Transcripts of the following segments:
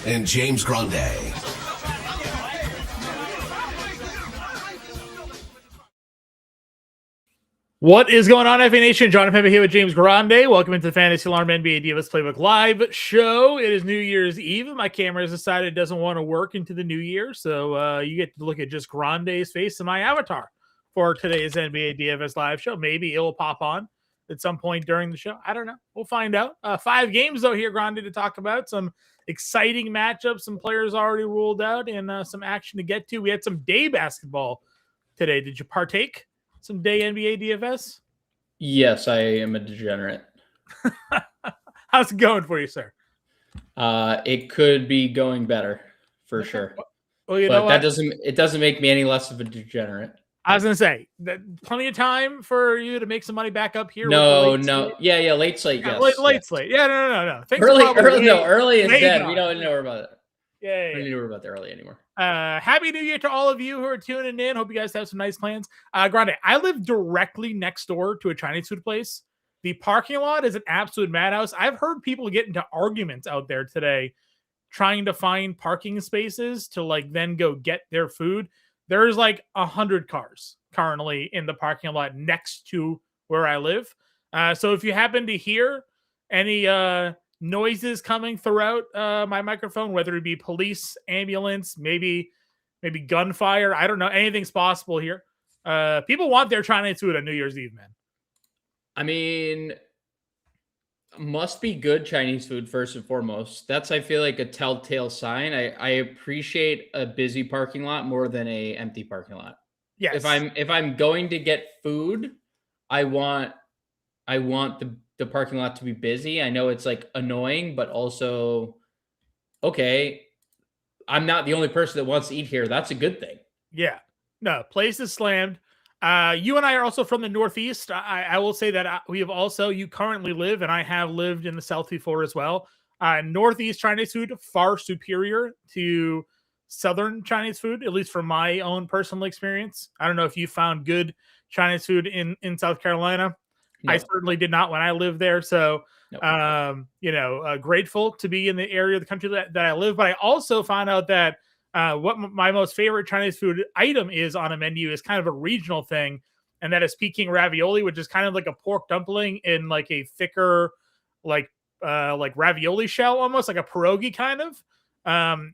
and James Grande. What is going on, FA Nation? John Pemba here with James Grande. Welcome into the Fantasy Alarm NBA DFS Playbook Live show. It is New Year's Eve. My camera has decided it doesn't want to work into the new year, so you get to look at just Grande's face and my avatar for today's NBA DFS Live show. Maybe it will pop on at some point during the show. I don't know. We'll find out. 5 games, though, here, Grande, to talk about. Some exciting matchups, some players already ruled out, and some action to get to. We had some day basketball today. Did you partake? Some day NBA DFS? Yes, I am a degenerate. How's it going for you, sir? It could be going better for sure. Well, you know what? It doesn't make me any less of a degenerate. I was gonna say that plenty of time for you to make some money back up here. No. Yeah, late slate. Yeah, yes. late slate. Yeah, no. Early is dead. We don't know about it. Yeah. We don't need to worry about the early anymore. Happy New Year to all of you who are tuning in. Hope you guys have some nice plans. Grande, I live directly next door to a Chinese food place. The parking lot is an absolute madhouse. I've heard people get into arguments out there today trying to find parking spaces to then go get their food. There's 100 cars currently in the parking lot next to where I live. So if you happen to hear any noises coming throughout my microphone, whether it be police, ambulance, maybe gunfire, I don't know, anything's possible here. People want their Chinese food on New Year's Eve, man. I mean, must be good Chinese food first and foremost. That's, I feel like, a telltale sign. I appreciate a busy parking lot more than a empty parking lot. Yes. If I'm going to get food, I want the parking lot to be busy. I know it's annoying, but also, okay, I'm not the only person that wants to eat here. That's a good thing. Yeah. No, place is slammed. You and I are also from the Northeast. I will say that we have also, you currently live, and I have lived in the South before as well. Northeast Chinese food, far superior to Southern Chinese food, at least from my own personal experience. I don't know if you found good Chinese food in South Carolina. No. I certainly did not when I lived there. So, no. Grateful to be in the area of the country that I live. But I also found out that what my most favorite Chinese food item is on a menu is kind of a regional thing. And that is Peking ravioli, which is kind of like a pork dumpling in a thicker, like ravioli shell, almost like a pierogi kind of.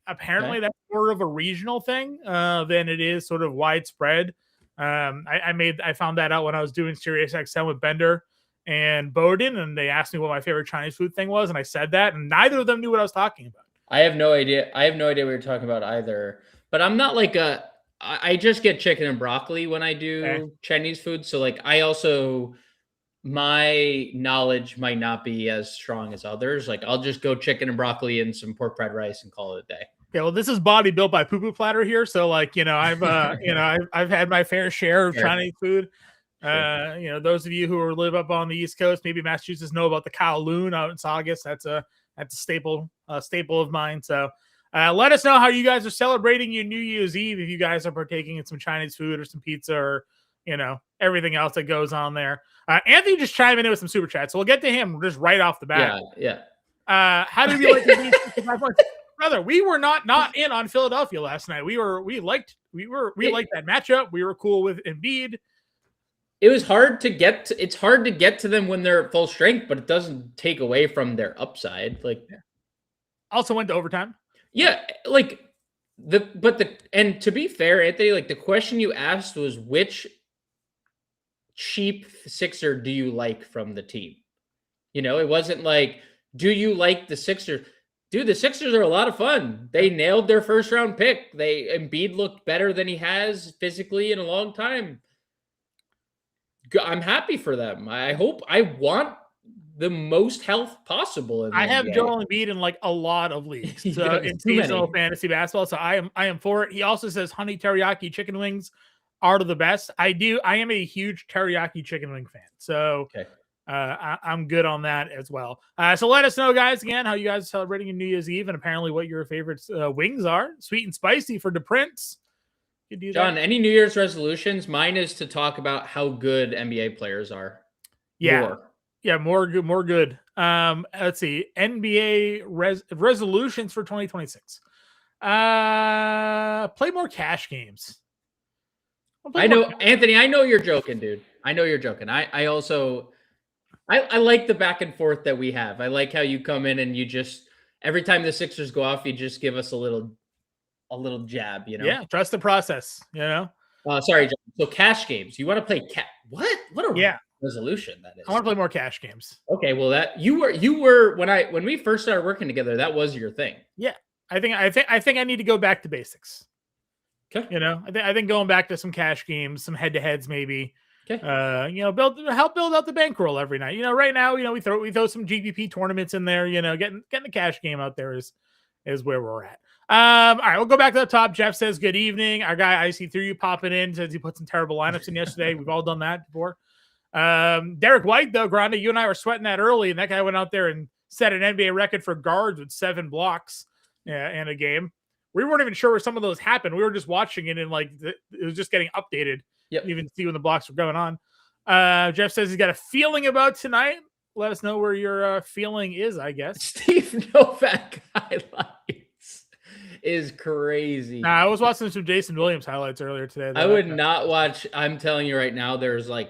Apparently that's more of a regional thing than it is sort of widespread. I found that out when I was doing Sirius XM with Bender and Bowden, and they asked me what my favorite Chinese food thing was, and I said that, and neither of them knew what I was talking about. I have no idea what you're talking about either. But I'm not I just get chicken and broccoli when I do Chinese food. So my knowledge might not be as strong as others. I'll just go chicken and broccoli and some pork fried rice and call it a day. Yeah, well, this is body built by Poo Poo Platter here, so I've I've had my fair share of Chinese food. Those of you who live up on the East Coast, maybe Massachusetts, know about the Kowloon out in Saugus. That's a staple of mine. So let us know how you guys are celebrating your New Year's Eve. If you guys are partaking in some Chinese food or some pizza or everything else that goes on there. Anthony just chiming in with some super chats, so we'll get to him just right off the bat. Yeah. How did you like the brother? We were not in on Philadelphia last night. We liked that matchup. We were cool with Embiid. It was hard to get to. It's hard to get to them when they're at full strength, but it doesn't take away from their upside. Also went to overtime. Yeah, and to be fair, Anthony, the question you asked was which cheap Sixer do you like from the team? It wasn't do you like the Sixers? Dude, the Sixers are a lot of fun. They nailed their first round pick. Embiid looked better than he has physically in a long time. I'm happy for them. I want the most health possible. I have Joel Embiid in a lot of leagues in seasonal fantasy basketball. So I am for it. He also says honey teriyaki chicken wings are the best. I am a huge teriyaki chicken wing fan. So I'm good on that as well. So let us know, guys, again, how you guys are celebrating your New Year's Eve and apparently what your favorite wings are. Sweet and spicy for the Prince. John, any New Year's resolutions? Mine is to talk about how good NBA players are. Yeah. More. Yeah, more good. Let's see. NBA resolutions for 2026. Play more cash games. I know, Anthony, I know you're joking, dude. I know you're joking. I also I like the back and forth that we have. I like how you come in and you just every time the Sixers go off, you just give us a little jab, you know? Yeah, trust the process, Sorry, John. So cash games. You want to play what? What a Yeah. resolution that is. I want to play more cash games. Okay, well that you were when we first started working together, that was your thing. Yeah. I think I need to go back to basics. Okay. I think going back to some cash games, some head-to-heads maybe. Okay. Help build out the bankroll every night. Right now, we throw some GPP tournaments in there, getting the cash game out there is where we're at. All right, we'll go back to the top. Jeff says, good evening. Our guy I see through you popping in says he put some terrible lineups in yesterday. We've all done that before. Derek White, though, Grande, you and I were sweating that early, and that guy went out there and set an NBA record for guards with 7 blocks in a game. We weren't even sure where some of those happened. We were just watching it, and it was just getting updated. Yep. Even see when the blocks were going on. Jeff says he's got a feeling about tonight. Let us know where your feeling is, I guess. Steve Novak highlights is crazy. Nah, I was watching some Jason Williams highlights earlier today. I would not watch. I'm telling you right now, there's I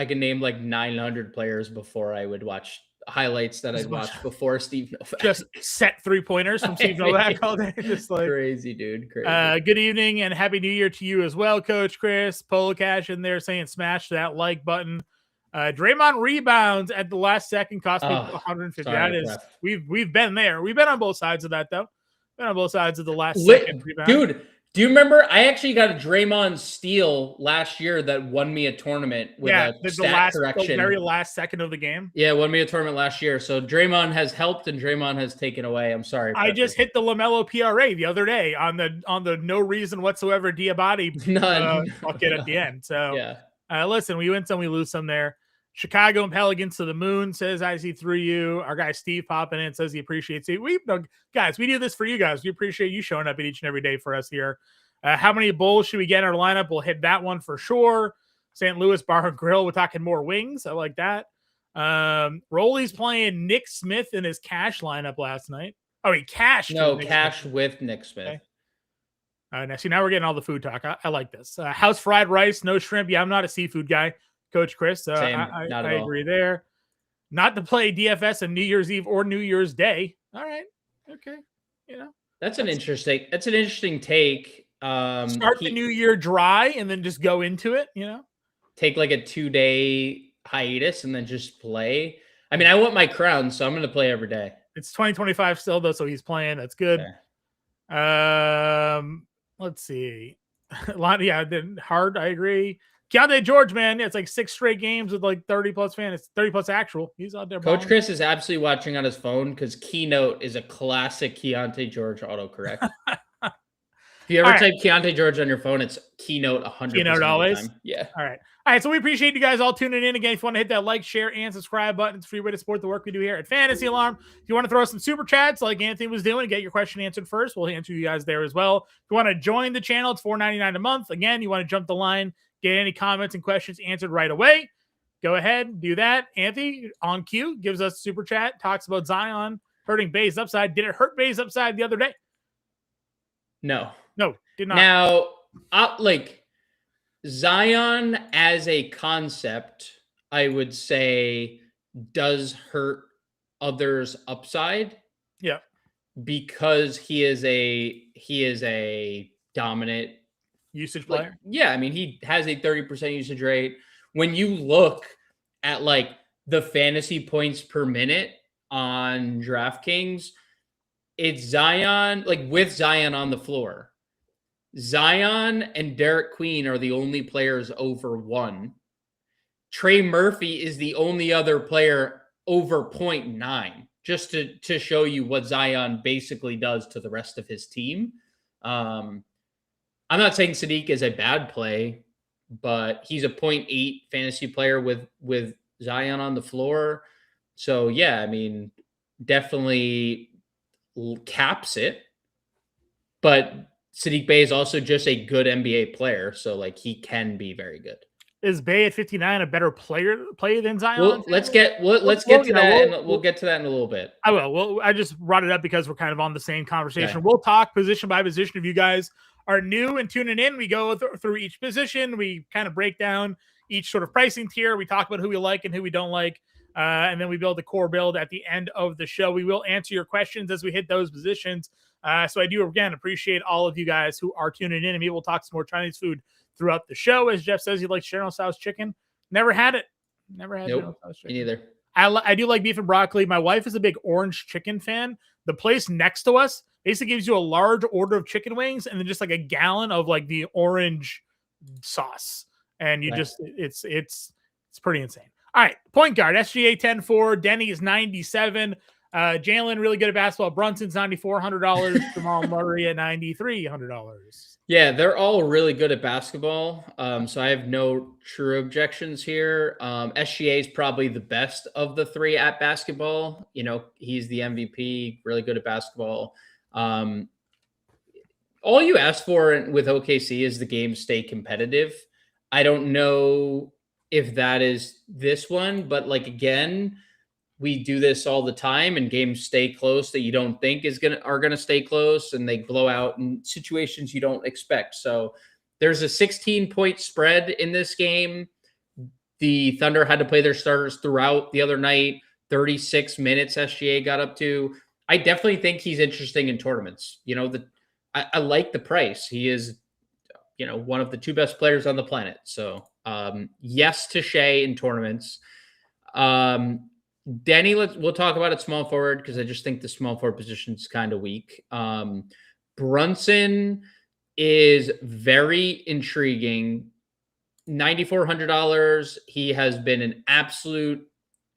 can name 900 players before I would watch highlights that I'd watch before Steve Novak. Just set 3-pointers from Steve Novak all day. Just crazy, dude. Crazy. Good evening and happy new year to you as well, Coach Chris. Polo Cash in there saying smash that like button. Draymond rebounds at the last second cost me 150. That is, we've been there. We've been on both sides of that though. Been on both sides of the last second rebound. Dude, do you remember? I actually got a Draymond steal last year that won me a tournament with a stat correction. The very last second of the game. Yeah, won me a tournament last year. So Draymond has helped and Draymond has taken away. I'm sorry. I just hit the LaMelo PRA the other day on the no reason whatsoever Diabate bucket at the end. So yeah. Listen, we win some, we lose some there. Chicago and Pelicans to the moon, says I see through you. Our guy Steve popping in says he appreciates it. Guys, we do this for you guys. We appreciate you showing up each and every day for us here. How many bowls should we get in our lineup? We'll hit that one for sure. St. Louis Bar and Grill, we're talking more wings. I like that. Rolly's playing Nick Smith in his cash lineup last night. Oh, he cashed. No, cash with Nick Smith. Okay. Now we're getting all the food talk. I like this. House fried rice, no shrimp. Yeah, I'm not a seafood guy. Coach Chris, I agree there. Not to play DFS on New Year's Eve or New Year's Day. All right, okay, that's an interesting take. Start the new year dry and then just go into it. Take a 2-day hiatus and then just play. I mean, I want my crown, so I'm going to play every day. It's 2025 still though, so he's playing. That's good. Okay. Let's see. Hard. I agree. Keontae George, man, it's 6 straight games with 30 plus fantasy, 30 plus actual. He's out there. Coach Chris is absolutely watching on his phone because Keynote is a classic Keontae George autocorrect. If you ever type Keontae George on your phone, it's Keynote 100%. Keynote always? Yeah. All right. So we appreciate you guys all tuning in. Again, if you want to hit that like, share, and subscribe button, it's a free way to support the work we do here at Fantasy Alarm. If you want to throw some super chats like Anthony was doing and get your question answered first, we'll answer you guys there as well. If you want to join the channel, it's $4.99 a month. Again, you want to jump the line, get any comments and questions answered right away, go ahead, do that. Anthony, on cue, gives us a super chat, talks about Zion hurting Bay's upside. Did it hurt Bay's upside the other day? No, did not. Now, Zion as a concept, I would say, does hurt others' upside. Yeah, because he is a dominant usage player. I mean, he has a 30% usage rate. When you look at the fantasy points per minute on DraftKings, it's Zion, with Zion on the floor. Zion and Derek Queen are the only players over 1. Trey Murphy is the only other player over 0.9, just to show you what Zion basically does to the rest of his team. I'm not saying Sadiq is a bad play, but he's a 0.8 fantasy player with Zion on the floor. So, yeah, I mean, definitely caps it. But Sadiq Bey is also just a good NBA player, so he can be very good. Is Bay at 59 a better play than Zion? Well, let's get to that, and we'll get to that in a little bit. I will. Well, I just brought it up because we're kind of on the same conversation. Okay. We'll talk position by position. If you guys are new and tuning in, we go through each position. We kind of break down each sort of pricing tier. We talk about who we like and who we don't like. And then we build a core build at the end of the show. We will answer your questions as we hit those positions. So I do, again, appreciate all of you guys who are tuning in. And maybe we'll talk some more Chinese food throughout the show. As Jeff says, he likes General Tso's chicken. Never had it. Never had Nope, General Tso's chicken. Me neither. I do like beef and broccoli. My wife is a big orange chicken fan. The place next to us basically gives you a large order of chicken wings and then just like a gallon of like the orange sauce. And you just, it's pretty insane. All right. Point guard, SGA 10-4. Denny is 97. Jalen, really good at basketball. Brunson's $9,400. Jamal Murray at $9,300. Yeah, they're all really good at basketball. So I have no true objections here. SGA is probably the best of the three at basketball. You know, he's the MVP, really good at basketball. All you ask for with OKC is the game stay competitive. I don't know if that is this one, but like, again, we do this all the time and games stay close that you don't think are going to stay close, and they blow out in situations you don't expect. So there's a 16-point spread in this game. The Thunder had to play their starters throughout the other night. 36 minutes SGA got up to. I definitely think he's interesting in tournaments. You know, I like the price. He is, you know, one of the two best players on the planet. So yes to Shea in tournaments. Denny, we'll talk about it small forward because I just think the small forward position is kind of weak. Brunson is very intriguing. $9,400. He has been an absolute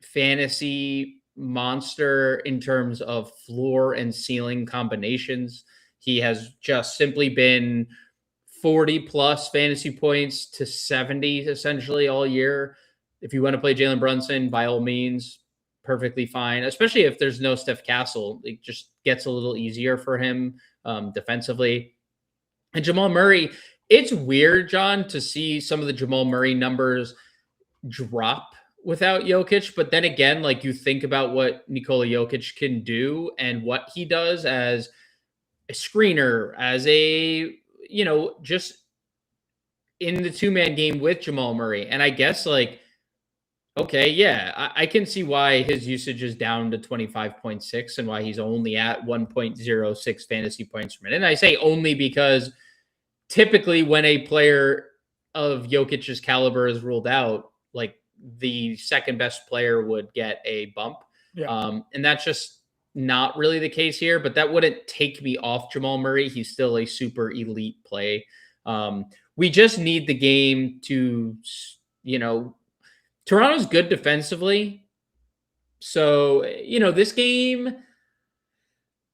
fantasy monster in terms of floor and ceiling combinations. He has just simply been 40 plus fantasy points to 70 essentially all year. If you want to play Jalen Brunson, by all means, perfectly fine, especially if there's no Steph Castle. It just gets a little easier for him defensively. And Jamal Murray, it's weird, John, to see some of the Jamal Murray numbers drop without Jokic. But then again, like, you think about what Nikola Jokic can do and what he does as a screener, as a, you know, just in the two-man game with Jamal Murray. And I guess, like, okay, yeah, I can see why his usage is down to 25.6 and why he's only at 1.06 fantasy points per minute. And I say only because typically when a player of Jokic's caliber is ruled out, like, the second best player would get a bump. Yeah. And that's just not really the case here, but that wouldn't take me off Jamal Murray. He's still a super elite play. We just need the game to, you know, Toronto's good defensively. So, you know, this game,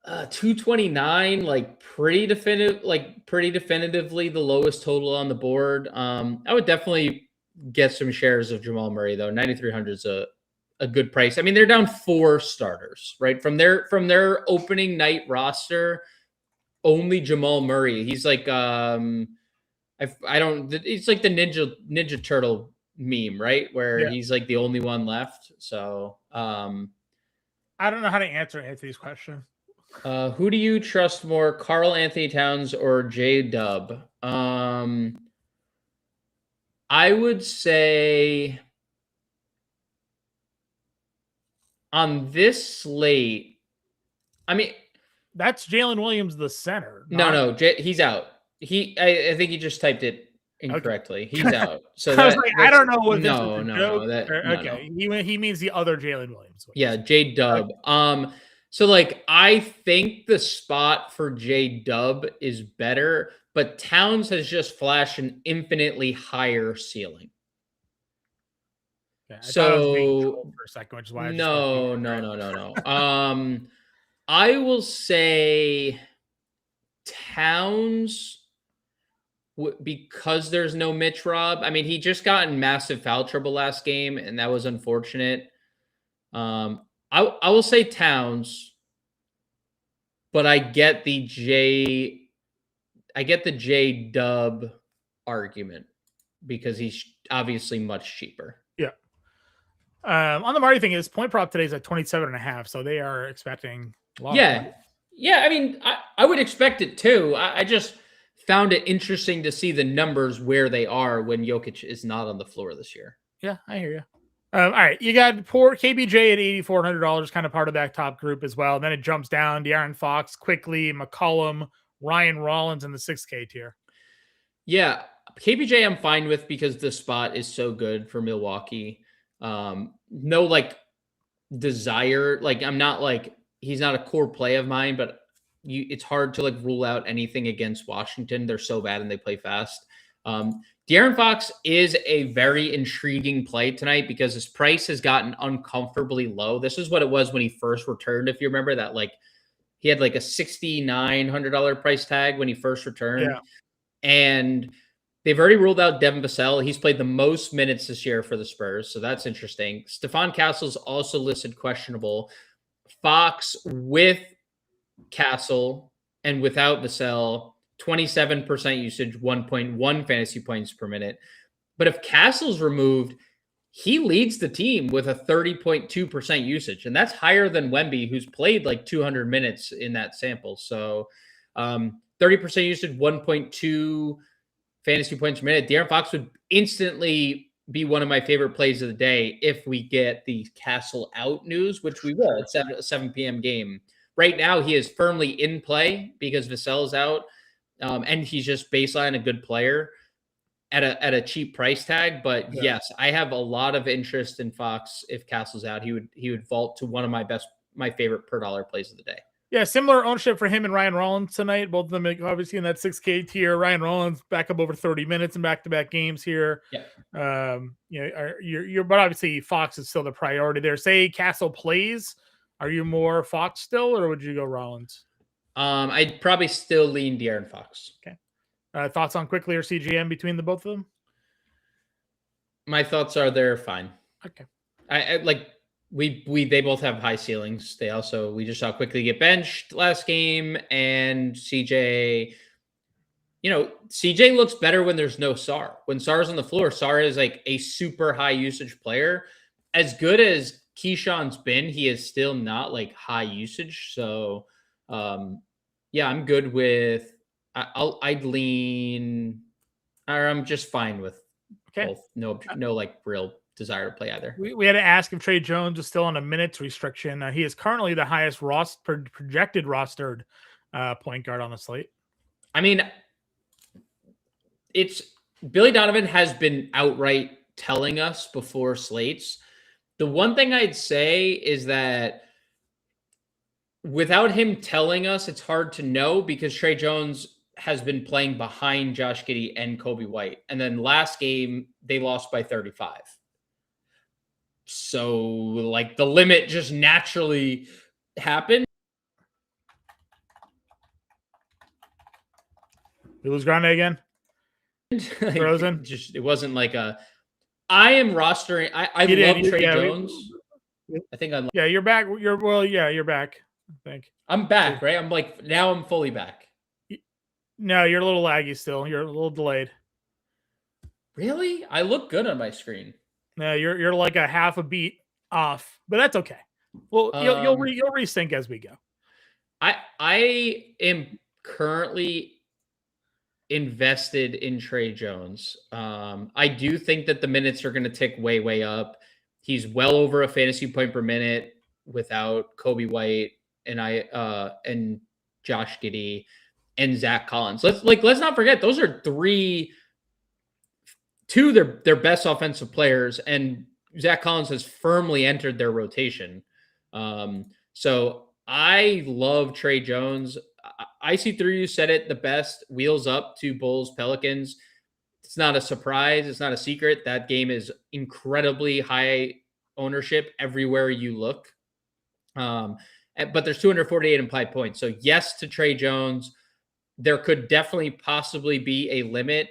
229, like pretty definitively the lowest total on the board. I would definitely get some shares of Jamal Murray though. 9,300 is a good price. I mean, they're down 4 starters, right? From their opening night roster, only Jamal Murray. He's like, it's like the Ninja Turtle meme, right? Where he's like the only one left. So I don't know how to answer Anthony's question. Who do you trust more, Karl Anthony Towns or J-Dub? I would say on this slate, I mean, that's Jalen Williams, the center. No, he's out. I think he just typed it incorrectly. Okay. He's out. So I was like, I don't know what no, okay. No. He means the other Jalen Williams. Yeah, J-Dub. Okay. So like, I think the spot for J-Dub is better, but Towns has just flashed an infinitely higher ceiling. Yeah, I thought I was being trolled for a second, which is why No. I will say Towns, because there's no Mitch Rob. I mean, he just got in massive foul trouble last game, and that was unfortunate. I will say Towns, but I get the J-Dub argument. because he's obviously much cheaper. Yeah. On the Marty thing, his point prop today is at 27.5, so they are expecting a lot of points. Yeah. I mean, I would expect it too. I just found it interesting to see the numbers where they are when Jokic is not on the floor this year. Yeah, I hear you. All right, you got poor KBJ at $8,400, kind of part of that top group as well. And then it jumps down: De'Aaron Fox, quickly, McCollum, Ryan Rollins in the 6K tier. Yeah, KBJ I'm fine with because the spot is so good for Milwaukee. No like desire, like I'm not like he's not a core play of mine, but it's hard to like rule out anything against Washington. They're so bad and they play fast. De'Aaron Fox is a very intriguing play tonight because his price has gotten uncomfortably low. This is what it was when he first returned. If you remember that, like he had like a $6,900 price tag when he first returned. Yeah. And they've already ruled out Devin Vassell. He's played the most minutes this year for the Spurs, so that's interesting. Stephon Castle's also listed questionable. Fox with Castle and without Vassell, 27% usage, 1.1 fantasy points per minute. But if Castle's removed, he leads the team with a 30.2% usage, and that's higher than Wemby, who's played like 200 minutes in that sample. So 30% usage, 1.2 fantasy points per minute. De'Aaron Fox would instantly be one of my favorite plays of the day if we get the Castle out news, which we will. It's a 7 p.m. game. Right now, he is firmly in play because Vassell is out, and he's just baseline a good player at a cheap price tag. But yes, I have a lot of interest in Fox. If Castle's out, he would vault to one of my favorite per dollar plays of the day. Yeah, similar ownership for him and Ryan Rollins tonight. Both of them obviously in that 6K tier. Ryan Rollins back up over 30 minutes in back-to-back games here. Yeah. But obviously Fox is still the priority there. Say Castle plays, are you more Fox still, or would you go Rollins? I'd probably still lean De'Aaron Fox. Okay. Thoughts on quickly or CGM between the both of them? My thoughts are they're fine. Okay. I like. They both have high ceilings. We just saw quickly get benched last game, and CJ looks better when there's no Sar. When Sar's on the floor, Sar is like a super high usage player. As good as Keyshawn's been, he is still not like high usage. So I'm good with I'd lean, or I'm just fine with both. No like real desire to play either. We had to ask if Trey Jones is still on a minutes restriction. He is currently the highest projected rostered point guard on the slate. I mean, it's Billy Donovan has been outright telling us before slates. The one thing I'd say is that without him telling us, it's hard to know because Trey Jones has been playing behind Josh Giddey and Kobe White. And then last game, they lost by 35. So, like, the limit just naturally happened. We lose Grande again? Frozen? It wasn't like I am rostering. I love Trey Jones. I think I'm. Yeah, you're back. You're back. I think. I'm back, right? I'm like, now I'm fully back. No, you're a little laggy still. You're a little delayed. Really? I look good on my screen. No, you're like a half a beat off, but that's okay. Well, you'll resync as we go. I am currently invested in Trey Jones. I do think that the minutes are going to tick way up. He's well over a fantasy point per minute without Kobe White and Josh Giddey and Zach Collins. Let's not forget those are two their best offensive players, and Zach Collins has firmly entered their rotation. So I love Trey Jones. IC3 said it the best. Wheels up to Bulls Pelicans. It's not a surprise. It's not a secret. That game is incredibly high ownership everywhere you look. But there's 248 implied points. So yes to Trey Jones. There could definitely possibly be a limit.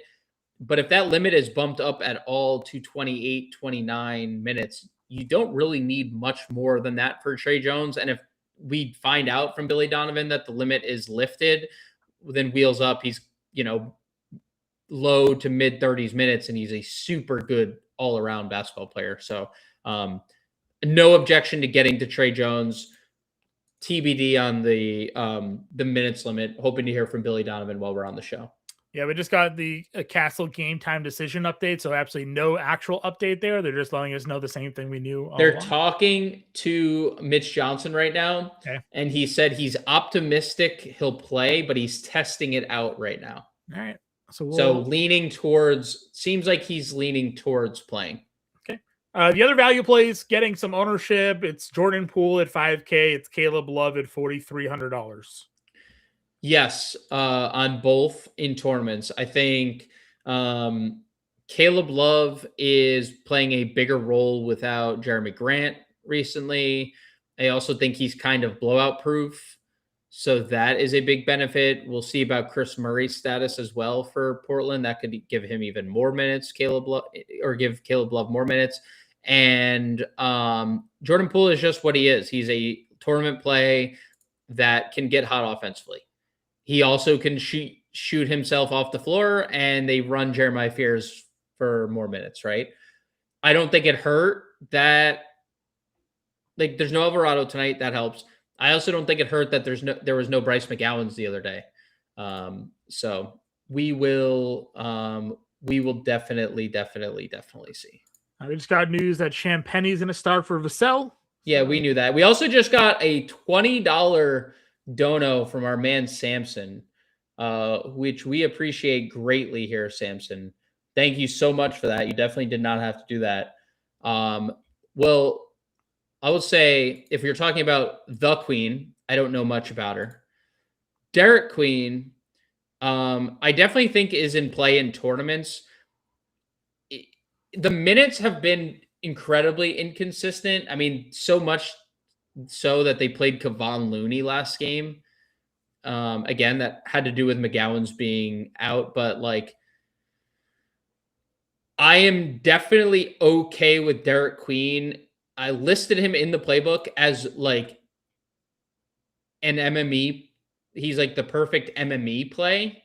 But if that limit is bumped up at all to 28, 29 minutes, you don't really need much more than that for Trey Jones. And if we find out from Billy Donovan that the limit is lifted, then wheels up. He's, low to mid 30s minutes, and he's a super good all around basketball player. So no objection to getting to Trey Jones. TBD on the minutes limit. Hoping to hear from Billy Donovan while we're on the show. Yeah, we just got the Castle game time decision update, so absolutely no actual update there. They're just letting us know the same thing we knew all They're along. talking to Mitch Johnson right now, and he said he's optimistic he'll play, but he's testing it out right now. All right. So leaning towards, seems like he's leaning towards playing. Okay. The other value plays getting some ownership. It's Jordan Poole at $5K. It's Caleb Love at $4,300. Yes, on both in tournaments. I think Caleb Love is playing a bigger role without Jeremy Grant recently. I also think he's kind of blowout proof. So that is a big benefit. We'll see about Chris Murray's status as well for Portland. That could give him even more minutes, give Caleb Love more minutes. And Jordan Poole is just what he is. He's a tournament play that can get hot offensively. He also can shoot himself off the floor, and they run Jeremiah Fears for more minutes, right? I don't think it hurt that, like, there's no Alvarado tonight. That helps. I also don't think it hurt that there was no Bryce McGowan's the other day. So we will definitely see. We just got news that Champagne's going to start for Vassell. Yeah, we knew that. We also just got a $20 dono from our man Samson, which we appreciate greatly here, Samson. Thank you so much for that. You definitely did not have to do that. Well, I would say if you're talking about the Queen, I don't know much about her. Derek Queen, I definitely think is in play in tournaments. The minutes have been incredibly inconsistent. I mean, so much so that they played Kevon Looney last game. Again, that had to do with McGowan's being out, but like, I am definitely okay with Derek Queen. I listed him in the playbook as like an MME. He's like the perfect MME play.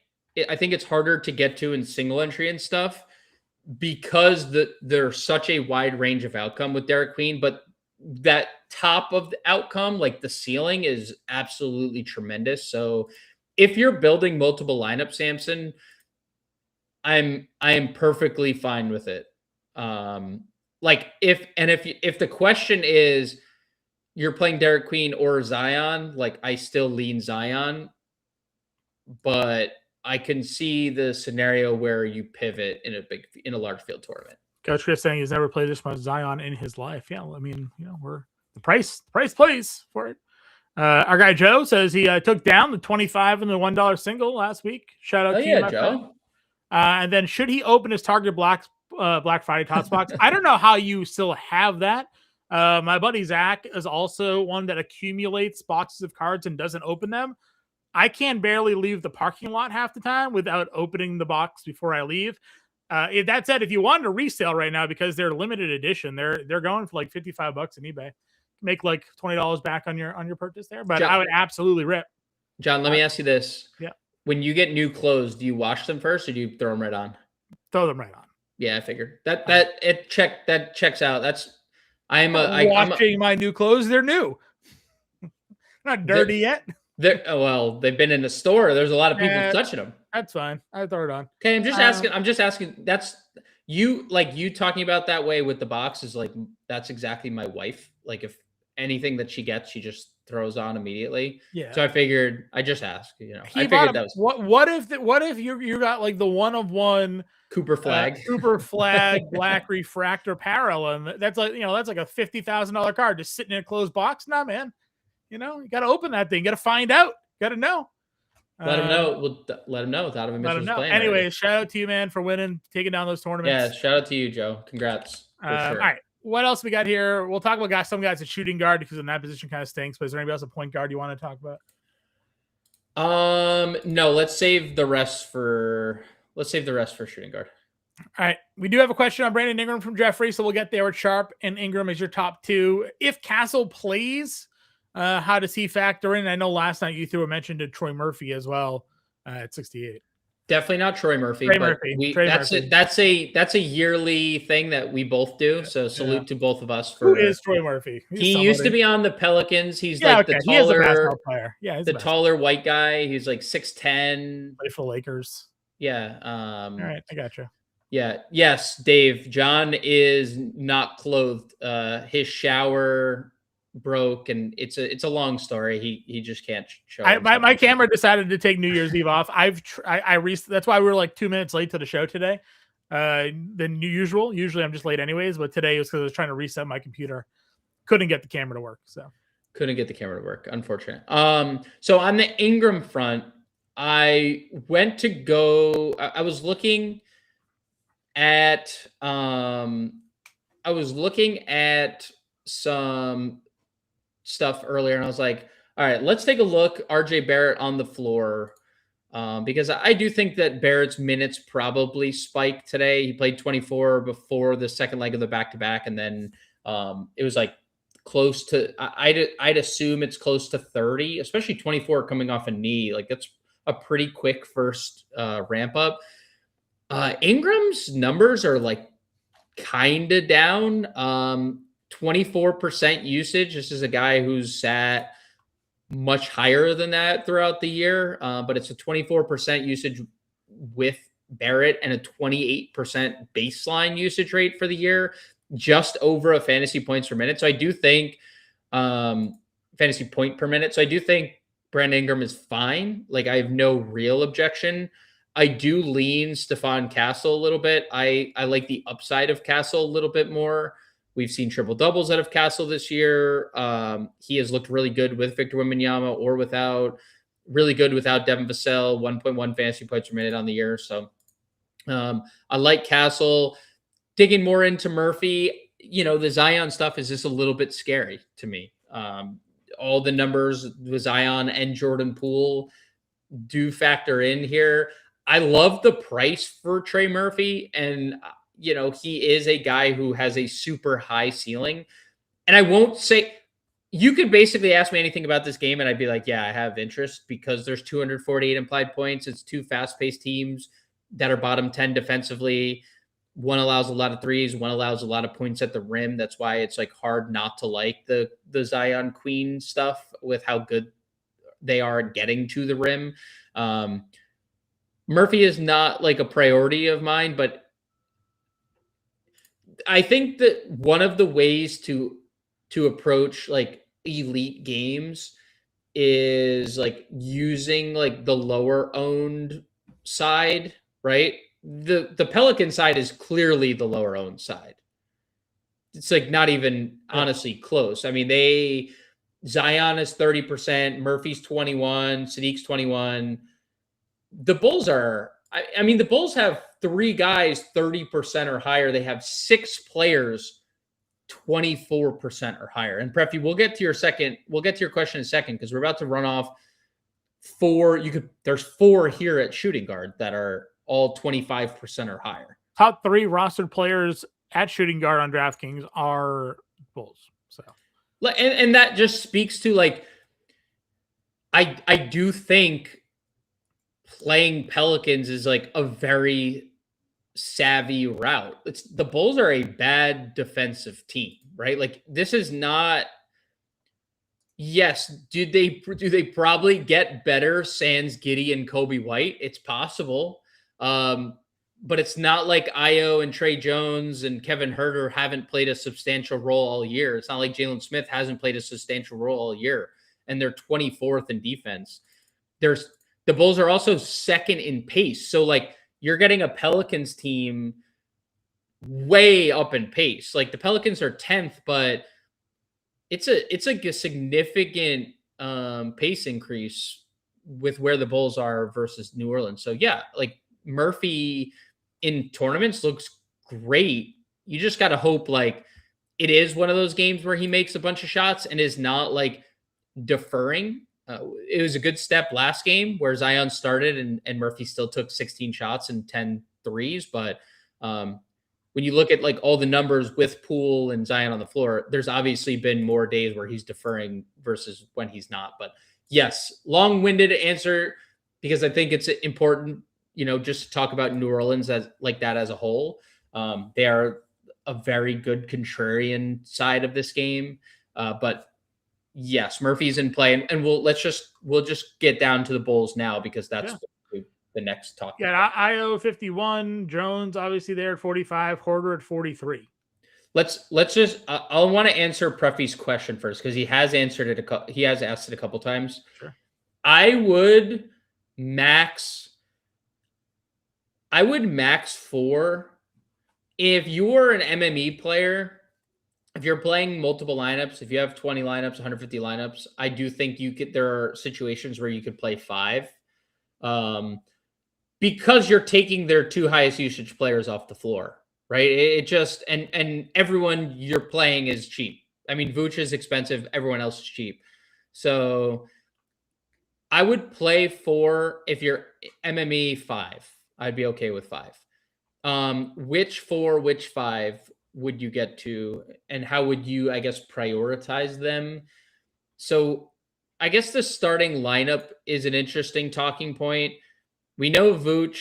I think it's harder to get to in single entry and stuff because there's such a wide range of outcome with Derek Queen, but that top of the outcome, like the ceiling, is absolutely tremendous. So if you're building multiple lineups, Samson, I am perfectly fine with it. Like if the question is you're playing Derek Queen or Zion, like I still lean Zion, but I can see the scenario where you pivot in a large field tournament. Coach Chris saying he's never played this much Zion in his life. Yeah, I mean, we're the price plays for it. Our guy Joe says he took down the 25 and the $1 single last week. Shout out to you, Joe. And then should he open his Target Black Friday Tots box? I don't know how you still have that. My buddy Zach is also one that accumulates boxes of cards and doesn't open them. I can barely leave the parking lot half the time without opening the box before I leave. That said, if you wanted to resale right now because they're limited edition, they're going for like $55 on eBay. Make like $20 back on your purchase there. But John, I would absolutely rip. John, let me ask you this. Yeah. When you get new clothes, do you wash them first or do you throw them right on? Throw them right on. Yeah, I figured that checks out. I'm washing my new clothes. They're new. Not dirty yet. Well, they've been in the store. There's a lot of people touching them. That's fine. I throw it on. Okay, I'm just asking. That's you talking about that way with the box is like that's exactly my wife. Like if anything that she gets, she just throws on immediately. Yeah. So I figured I just asked. I figured that was what if you got like the one of one Cooper flag black refractor parallel, and that's like that's like a $50,000 card just sitting in a closed box. Nah, man. You got to open that thing. You got to find out. Got to know. Let him know. We'll let him know. Thought of him. Let him know. Anyway, shout out to you, man, for winning, taking down those tournaments. Yeah, shout out to you, Joe. Congrats. For sure. All right. What else we got here? We'll talk about some guys at shooting guard because in that position kind of stinks. But is there anybody else at point guard you want to talk about? No. Let's save the rest for shooting guard. All right. We do have a question on Brandon Ingram from Jeffrey, so we'll get there with Sharp and Ingram as your top two. If Castle plays, how does he factor in? I know last night you threw a mention to Troy Murphy as well at 68. Definitely not Troy Murphy, Trey but Murphy. Trey Murphy. That's a yearly thing that we both do. So salute to both of us Who for. is Troy Murphy? He used to be on the Pelicans. He's Yeah, like okay. He is a basketball player. Yeah, he's the taller white guy. He's like 6'10". Play for Lakers. Yeah. All right, I got you. Yeah. Yes, Dave. John is not clothed. His shower broke, and it's a long story. He just can't show. My camera decided to take New Year's Eve off. That's why we were like 2 minutes late to the show today. Than usual. Usually I'm just late anyways, but today was because I was trying to reset my computer. Couldn't get the camera to work. So couldn't get the camera to work, unfortunate. So on the Ingram front, I went to go. I was looking at some stuff earlier, and I was like, all right, let's take a look. RJ Barrett on the floor. Because I do think that Barrett's minutes probably spiked today. He played 24 before the second leg of the back-to-back, and then it was like close to, I'd assume it's close to 30, especially 24 coming off a knee. Like that's a pretty quick first ramp up. Ingram's numbers are like kind of down. 24% usage. This is a guy who's sat much higher than that throughout the year, but it's a 24% usage with Barrett and a 28% baseline usage rate for the year, just over a fantasy points per minute. So I do think fantasy point per minute. So I do think Brandon Ingram is fine. Like I have no real objection. I do lean Stephon Castle a little bit. I like the upside of Castle a little bit more. We've seen triple doubles out of Castle this year. He has looked really good with Victor Wembanyama or without. Really good without Devin Vassell. 1.1 fantasy points per minute on the year. So I like Castle. Digging more into Murphy, the Zion stuff is just a little bit scary to me. All the numbers with Zion and Jordan Poole do factor in here. I love the price for Trey Murphy, and he is a guy who has a super high ceiling. And I won't say, you could basically ask me anything about this game and I'd be like, yeah, I have interest, because there's 248 implied points. It's two fast-paced teams that are bottom 10 defensively. One allows a lot of threes, one allows a lot of points at the rim. That's why it's like hard not to like the Zion Queen stuff with how good they are at getting to the rim. Murphy is not like a priority of mine, but I think that one of the ways to approach like elite games is like using like the lower owned side, right? The Pelican side is clearly the lower owned side. It's like not even honestly close. I mean, Zion is 30%, Murphy's 21, Sadiq's 21. The Bulls are, the Bulls have 3 guys 30% or higher. They have 6 players 24% or higher. And Preffy, we'll get to your question in a second, because we're about to run off 4. There's 4 here at shooting guard that are all 25% or higher. Top 3 rostered players at shooting guard on DraftKings are Bulls. So, and that just speaks to like, I do think playing Pelicans is like a very savvy route. The Bulls are a bad defensive team, right? Like this is not. Yes, do they probably get better sans Giddey and Kobe White? It's possible, but it's not like Io and Trey Jones and Kevin Huerter haven't played a substantial role all year. It's not like Jalen Smith hasn't played a substantial role all year, and they're 24th in defense. The Bulls are also second in pace. So like you're getting a Pelicans team way up in pace. Like the Pelicans are 10th, but it's like a significant pace increase with where the Bulls are versus New Orleans. So yeah, like Murphy in tournaments looks great. You just got to hope like it is one of those games where he makes a bunch of shots and is not like deferring. It was a good step last game where Zion started and Murphy still took 16 shots and 10 threes. But when you look at like all the numbers with Poole and Zion on the floor, there's obviously been more days where he's deferring versus when he's not. But yes, long-winded answer, because I think it's important just to talk about New Orleans as like that as a whole. They are a very good contrarian side of this game. But yes, Murphy's in play, and we'll just get down to the Bulls now because that's the next talk. Yeah, Io 51, Jones obviously there at 45, Horder at 43. Let's just. I want to answer Preffy's question first because he has answered it. He has asked it a couple times. Sure. I would max 4 if you're an MME player. If you're playing multiple lineups, if you have 20 lineups, 150 lineups, I do think there are situations where you could play 5. Because you're taking their 2 highest usage players off the floor, right? It just, and everyone you're playing is cheap. I mean, Vooch is expensive. Everyone else is cheap. So I would play 4 if you're MME 5. I'd be okay with 5. Which 4, which 5 would you get to, and how would you, I guess, prioritize them? So I guess the starting lineup is an interesting talking point. We know Vooch,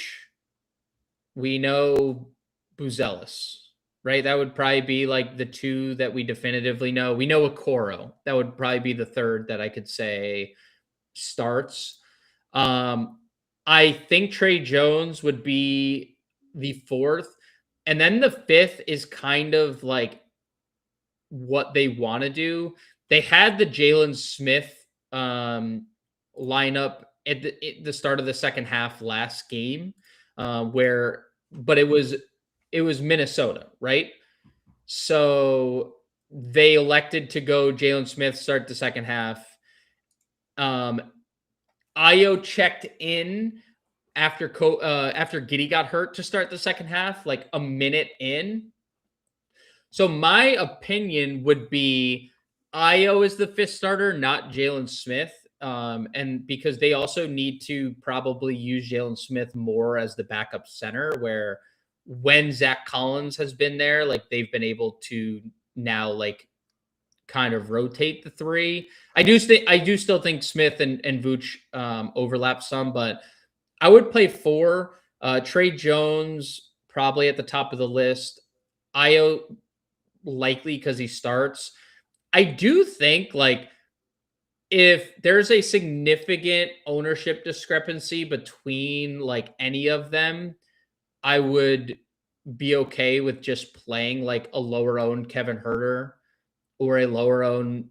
we know Buzelis, right? That would probably be like the 2 that we definitively know. We know Okoro. That would probably be the 3rd that I could say starts. I think Trey Jones would be the 4th. And then the 5th is kind of like what they want to do. They had the Jalen Smith lineup at the start of the second half last game, but it was Minnesota, right? So they elected to go Jalen Smith start the second half. Io checked in after Giddey got hurt to start the second half, like a minute in. So my opinion would be Io is the 5th starter, not Jalen Smith. And because they also need to probably use Jalen Smith more as the backup center, where when Zach Collins has been there, like they've been able to now like kind of rotate the 3. I do still think Smith and Vooch overlap some, but I would play 4. Trey Jones probably at the top of the list. Io likely because he starts. I do think like if there's a significant ownership discrepancy between like any of them, I would be okay with just playing like a lower owned Kevin Huerter or a lower owned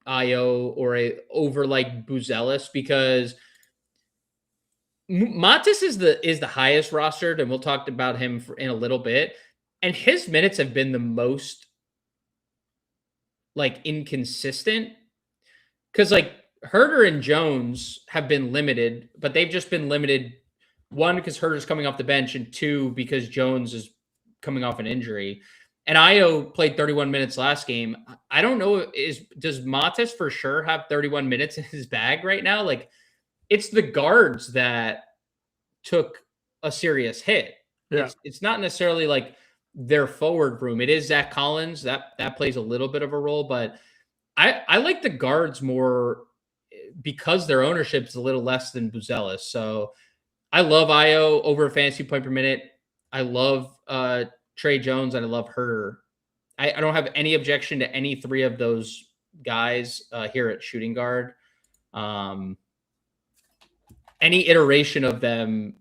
Io or a over like Buzelis, because Matis is the highest rostered, and we'll talk about him in a little bit. And his minutes have been the most like inconsistent, because like Huerter and Jones have been limited, but they've just been limited, 1, because Herter's coming off the bench, and 2, because Jones is coming off an injury. And Io played 31 minutes last game. I don't know, does Matis for sure have 31 minutes in his bag right now? Like, it's the guards that took a serious hit. Yeah. It's not necessarily like their forward room. It is Zach Collins that plays a little bit of a role, but I like the guards more because their ownership is a little less than Buzelis. So I love Io over a fantasy point per minute. I love Trey Jones and I love Huerter. I don't have any objection to any 3 of those guys here at shooting guard. Any iteration of them,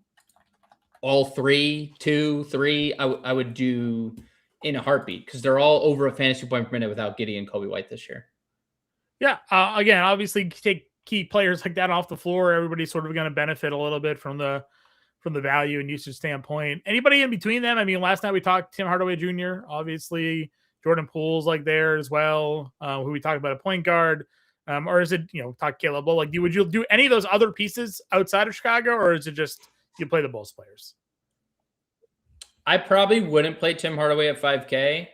all 3, 2, 3, I would do in a heartbeat, because they're all over a fantasy point per minute without Giddey and Kobe White this year. Yeah. Again, obviously take key players like that off the floor. Everybody's sort of going to benefit a little bit from the value and usage standpoint. Anybody in between them? I mean, last night we talked Tim Hardaway Jr., obviously Jordan Poole's like there as well, who we talked about a point guard. Or is it, talk Caleb Bull? Like, would you do any of those other pieces outside of Chicago, or is it just you play the Bulls players? I probably wouldn't play Tim Hardaway at 5K.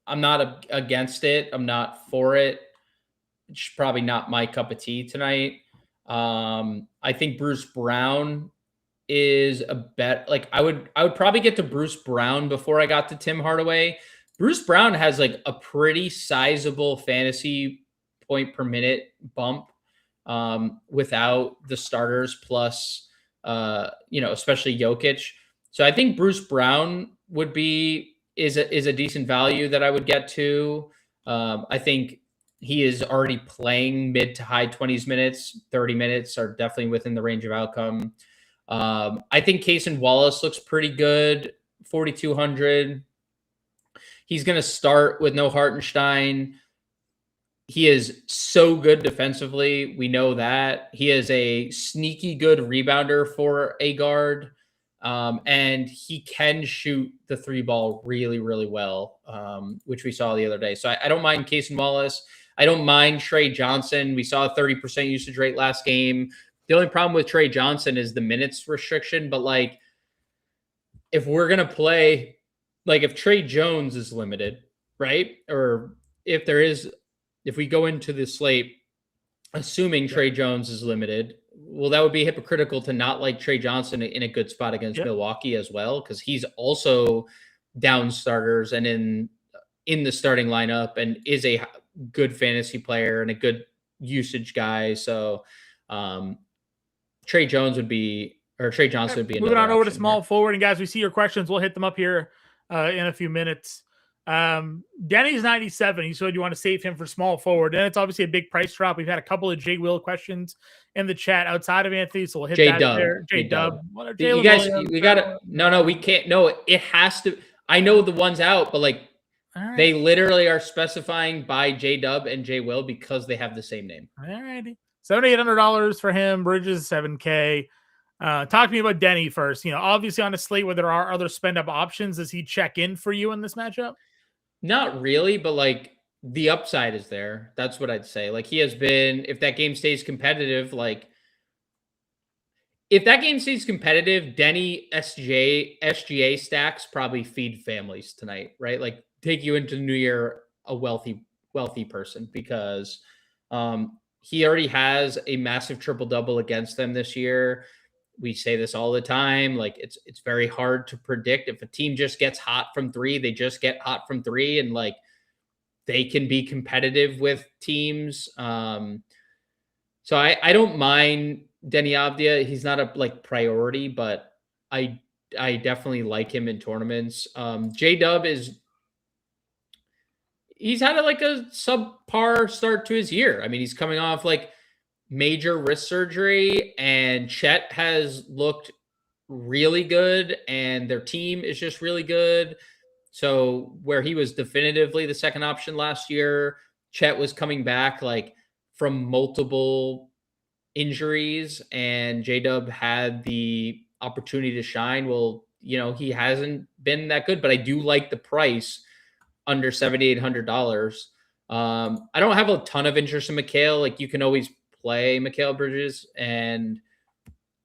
I'm not against it. I'm not for it. It's probably not my cup of tea tonight. I think Bruce Brown is a bet. Like I would probably get to Bruce Brown before I got to Tim Hardaway. Bruce Brown has like a pretty sizable fantasy point per minute bump without the starters plus especially Jokic. So I think Bruce Brown is a decent value that I would get to. I think he is already playing mid to high 20s minutes. 30 minutes are definitely within the range of outcome. I think Cason Wallace looks pretty good, 4,200. He's going to start with no Hartenstein. He is so good defensively. We know that. He is a sneaky good rebounder for a guard. And he can shoot the 3-ball really, really well, which we saw the other day. So I don't mind Cason Wallace. I don't mind Trey Johnson. We saw a 30% usage rate last game. The only problem with Trey Johnson is the minutes restriction. But like, if we're going to play, like if Trey Jones is limited, right? Or if we go into the slate, assuming Trey Jones is limited, well, that would be hypocritical to not like Trey Johnson in a good spot against Milwaukee as well, because he's also down starters and in the starting lineup and is a good fantasy player and a good usage guy. So Trey Johnson would be moving on over to small forward. And guys, we see your questions. We'll hit them up here in a few minutes. Denny's 97. You said you want to save him for small forward, and it's obviously a big price drop. We've had a couple of J Will questions in the chat outside of Anthony, so we'll hit that there. J Dub. You guys, we gotta we can't. No, it has to. I know the one's out, but like they literally are specifying by J Dub and J Will because they have the same name. All righty, $7,800 for him. Bridges $7K. Talk to me about Denny first. Obviously on a slate where there are other spend up options, does he check in for you in this matchup? Not really, but like the upside is there. That's what I'd say. Like he has been, if that game stays competitive, Denny SGA stacks probably feed families tonight, right? Like take you into the new year a wealthy person because he already has a massive triple-double against them this year. We say this all the time. Like it's very hard to predict. If a team just gets hot from three, they just get hot from three, and like they can be competitive with teams. So I don't mind Denny Avdia. He's not a priority, but I definitely like him in tournaments. J Dub he's had a subpar start to his year. I mean, he's coming off major wrist surgery, and Chet has looked really good, and their team is just really good. So where he was definitively the second option last year, Chet was coming back from multiple injuries, and J-Dub had the opportunity to shine. Well, he hasn't been that good, but I do like the price under $7,800. I don't have a ton of interest in Mikal. You can always play Mikal Bridges and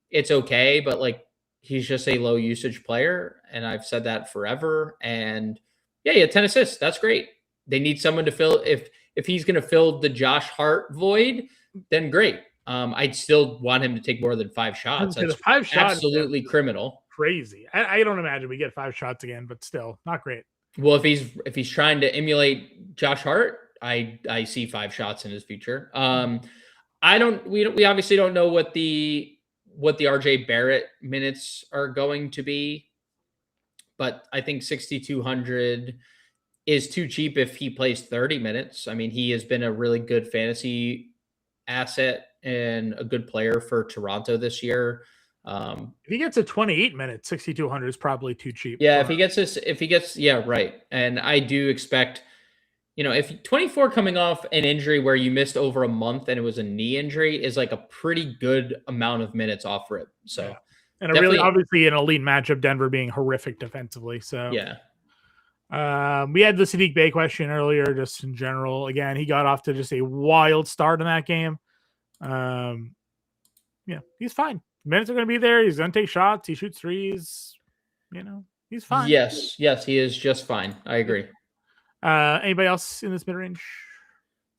it's okay, but he's just a low usage player, and I've said that forever. And yeah, 10 assists. That's great. They need someone to fill. If he's going to fill the Josh Hart void, then great. I'd still want him to take more than 5 shots. That's 5 shots absolutely criminal. Crazy. I don't imagine we get 5 shots again, but still not great. Well, if he's trying to emulate Josh Hart, I see 5 shots in his future. We obviously don't know what the RJ Barrett minutes are going to be, but I think 6,200 is too cheap if he plays 30 minutes. I mean, he has been a really good fantasy asset and a good player for Toronto this year. If he gets a 28 minutes, 6,200 is probably too cheap. Yeah, right. And I do expect, if 24 coming off an injury where you missed over a month and it was a knee injury is a pretty good amount of minutes off rip. So, yeah. And really obviously an elite matchup, Denver being horrific defensively. So yeah. We had the Sadiq Bey question earlier, just in general. Again, he got off to just a wild start in that game. He's fine. Minutes are going to be there. He's going to take shots. He shoots threes. He's fine. Yes, he is just fine. I agree. Anybody else in this mid-range?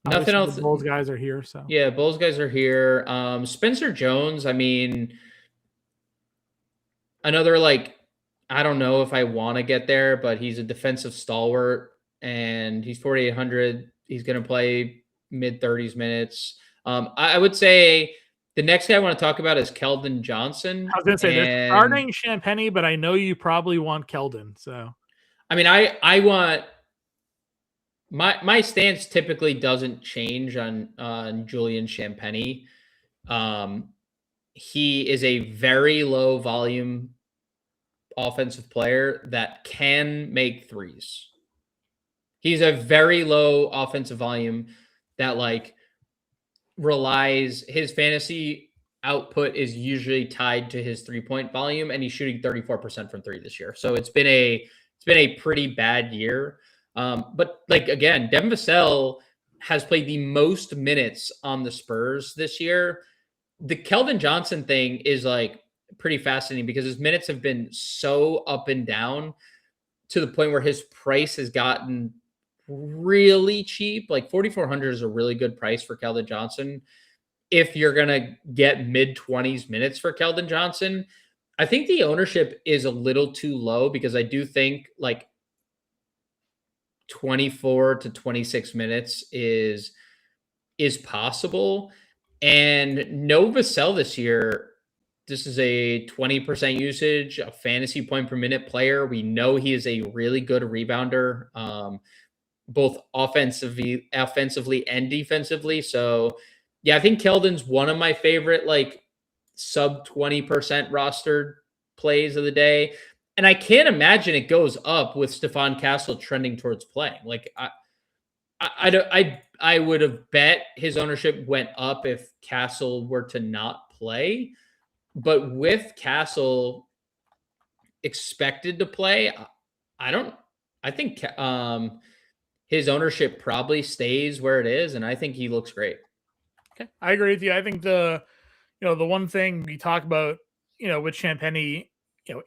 Nothing else. The Bulls guys are here. So yeah, Bulls guys are here. Spencer Jones, I mean, another I don't know if I want to get there, but he's a defensive stalwart and he's 4,800. He's going to play mid-30s minutes. I would say The next guy I want to talk about is Keldon Johnson. I was going to say they're And starting Champagny, but I know you probably want Keldon. So I mean, I want my stance typically doesn't change on Julian Champagny. He is a very low volume offensive player that can make threes. He's a very low offensive volume that like relies his fantasy output is usually tied to his 3-point volume, and he's shooting 34% from three this year. So it's been a pretty bad year. But like again, Devin Vassell has played the most minutes on the Spurs this year. The Keldon Johnson thing is like pretty fascinating because his minutes have been so up and down to the point where his price has gotten really cheap. Like 4,400 is a really good price for Keldon Johnson. If you're going to get mid 20s minutes for Keldon Johnson, I think the ownership is a little too low because I do think like 24 to 26 minutes is possible. And no Vassell this year. This is a 20% usage, a fantasy point per minute player. We know he is a really good rebounder, both offensively and defensively. So, yeah, I think Keldon's one of my favorite, like sub 20% rostered plays of the day. And I can't imagine it goes up with Stephon Castle trending towards playing. Like I would have bet his ownership went up if Castle were to not play. But with Castle expected to play, I think his ownership probably stays where it is, and I think he looks great. okay, I agree with you. I think the one thing we talk about, with Champagny,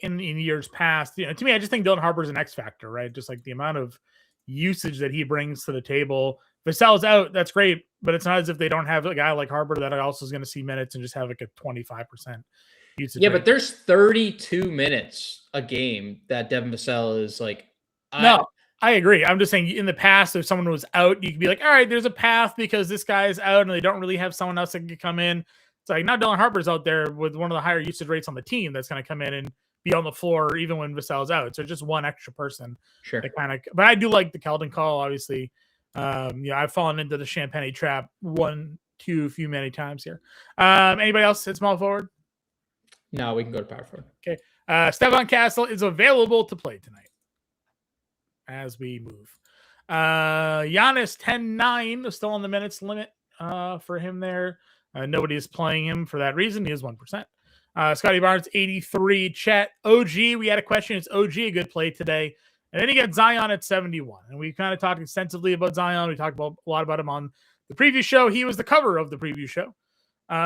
in years past, to me, I just think Dylan Harper's an X factor, right? Just like the amount of usage that he brings to the table. If Vassell's out, that's great, but it's not as if they don't have a guy like Harper that also is going to see minutes and just have like a 25% usage. Yeah, rate. but there's 32 minutes a game that Devin Vassell is like. No, I agree. I'm just saying in the past, if someone was out, you could be like, all right, there's a path because this guy's out and they don't really have someone else that can come in. It's like now Dylan Harper's out there with one of the higher usage rates on the team that's going to come in and be on the floor even when Vassell's out. So just one extra person. Sure. But I do like the Keldon call, obviously. I've fallen into the Champagny trap many times here. Anybody else at small forward? No, we can go to power forward. Okay. Stephon Castle is available to play tonight as we move. Giannis 10-9 is still on the minutes limit for him there. Nobody is playing him for that reason. He is 1%. Scotty Barnes 83. Chet OG. We had a question. Is OG a good play today? And then you got Zion at 71. And we kind of talked extensively about Zion. We talked a lot about him on the preview show. He was the cover of the preview show.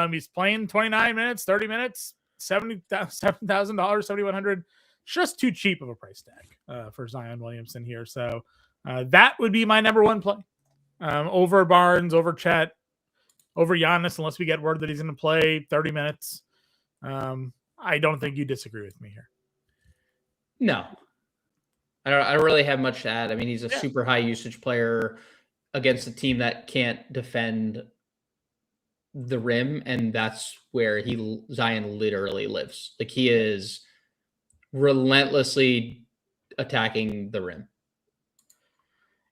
He's playing 29 minutes, 30 minutes, $7,000, $7,100. Just too cheap of a price tag for Zion Williamson here. So that would be my number one play. Over Barnes, over Chet, over Giannis, unless we get word that he's going to play 30 minutes. I don't think you disagree with me here. No. I don't really have much to add. I mean, he's a super high usage player against a team that can't defend the rim, and that's where Zion literally lives. Like he is relentlessly attacking the rim.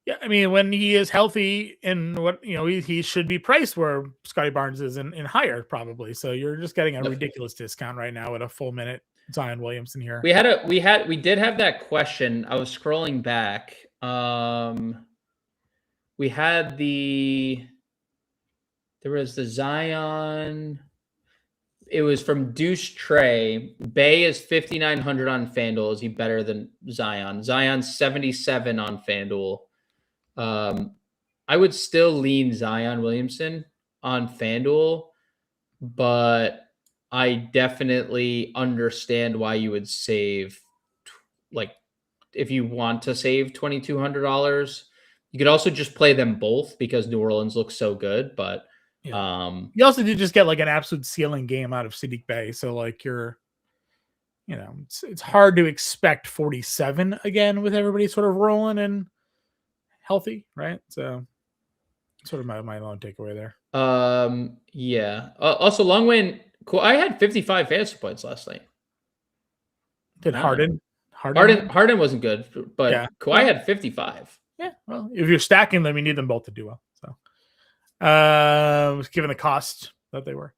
Yeah, I mean, when he is healthy and he should be priced where Scotty Barnes is and higher probably. So you're just getting a ridiculous discount right now at a full minute Zion Williamson here. We did have that question. I was scrolling back. We had there was the Zion. It was from Deuce Trey. Bay is 5,900 on FanDuel. Is he better than Zion? Zion's 77 on FanDuel. I would still lean Zion Williamson on FanDuel, but I definitely understand why you would save, like, if you want to save $2,200. You could also just play them both because New Orleans looks so good, but you also did just get like an absolute ceiling game out of Saddiq Bey. So like it's hard to expect 47 again with everybody sort of rolling and healthy, right? So sort of my own takeaway there. Yeah. Also, Longwin, I had 55 fantasy points last night. Did Harden? Harden wasn't good, Yeah. but Kawhi had 55. Yeah. Well, if you're stacking them, you need them both to do well. So, given the cost that they were.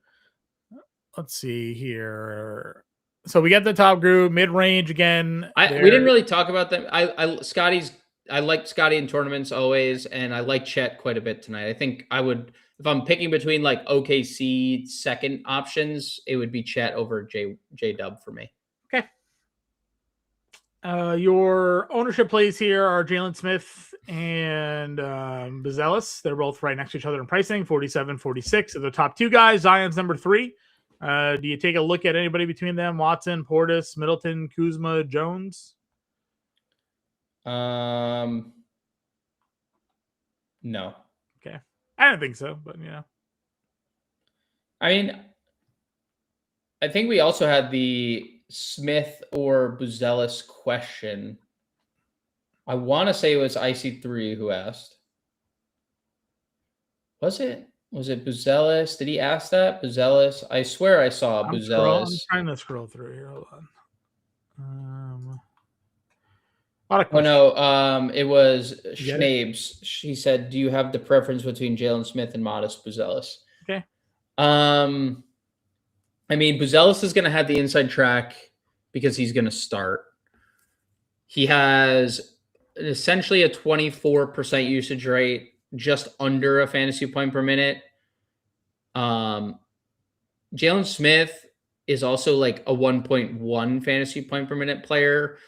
Let's see here. So we got the top group, mid range again. We didn't really talk about them. I like Scotty in tournaments always, and I like Chet quite a bit tonight. I think I would, if I'm picking between like OKC second options, it would be Chet over J Dub for me. Okay. Your ownership plays here are Jalen Smith and Buzelis. They're both right next to each other in pricing, 47, 46 are the top two guys. Zion's number 3. Do you take a look at anybody between them? Watson, Portis, Middleton, Kuzma, Jones? No. Okay. I don't think so, but I mean, I think we also had the Smith or Buzelis question. I want to say it was IC3 who asked. Was it Buzelis? Did he ask that? Buzelis? I swear I saw Buzelis. I'm trying to scroll through here. Hold on. It was Schnabes. She said, "Do you have the preference between Jalen Smith and Modest Buzelis?" Okay. I mean, Buzelis is going to have the inside track because he's going to start. He has essentially a 24% usage rate, just under a fantasy point per minute. Jalen Smith is also like a 1.1 fantasy point per minute player.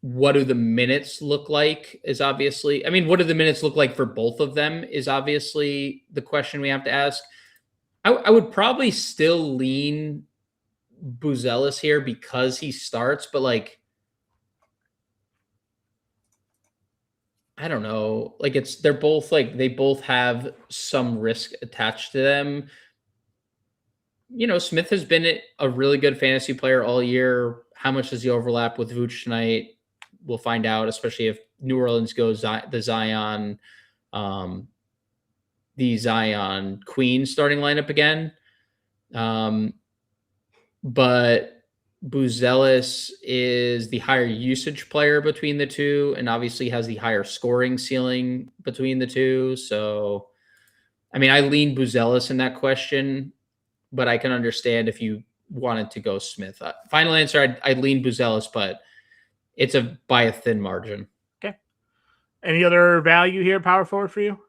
What do the minutes look like is obviously, what do the minutes look like for both of them is obviously the question we have to ask. I would probably still lean Buzelis here because he starts, but like, I don't know. Like they both have some risk attached to them. Smith has been a really good fantasy player all year. How much does he overlap with Vooch tonight? We'll find out, especially if New Orleans goes the Zion Queen starting lineup again. But Buzelis is the higher usage player between the two, and obviously has the higher scoring ceiling between the two. So, I lean Buzelis in that question, but I can understand if you wanted to go Smith. Final answer, I'd lean Buzelis, but it's by a thin margin. Okay. Any other value here, power forward for you?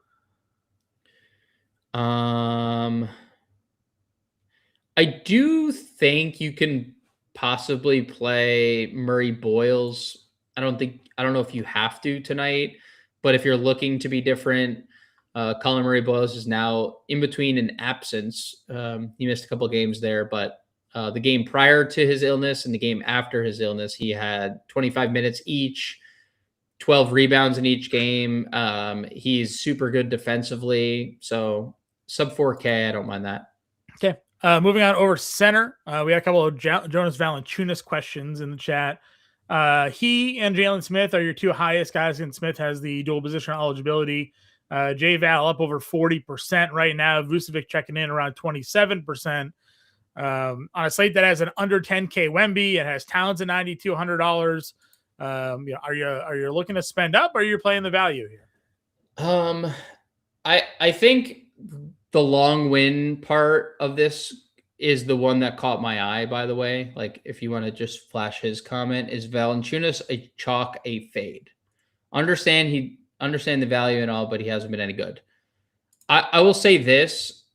I do think you can possibly play Murray Boyles. I don't know if you have to tonight, but if you're looking to be different, Colin Murray Boyles is now in between an absence. He missed a couple games there, but the game prior to his illness and the game after his illness, he had 25 minutes each, 12 rebounds in each game. He's super good defensively. So sub 4K, I don't mind that. Okay. Moving on over center, we had a couple of Jonas Valanciunas questions in the chat. He and Jalen Smith are your two highest guys, and Smith has the dual position eligibility. J-Val up over 40% right now. Vucevic checking in around 27%. On a slate that has an under 10K Wemby, it has Towns at $9,200. Are you looking to spend up, or are you playing the value here? I think the long win part of this is the one that caught my eye, by the way. Like, if you want to just flash his comment, is Valanciunas a chalk, a fade? Understand the value and all, but he hasn't been any good. I will say this.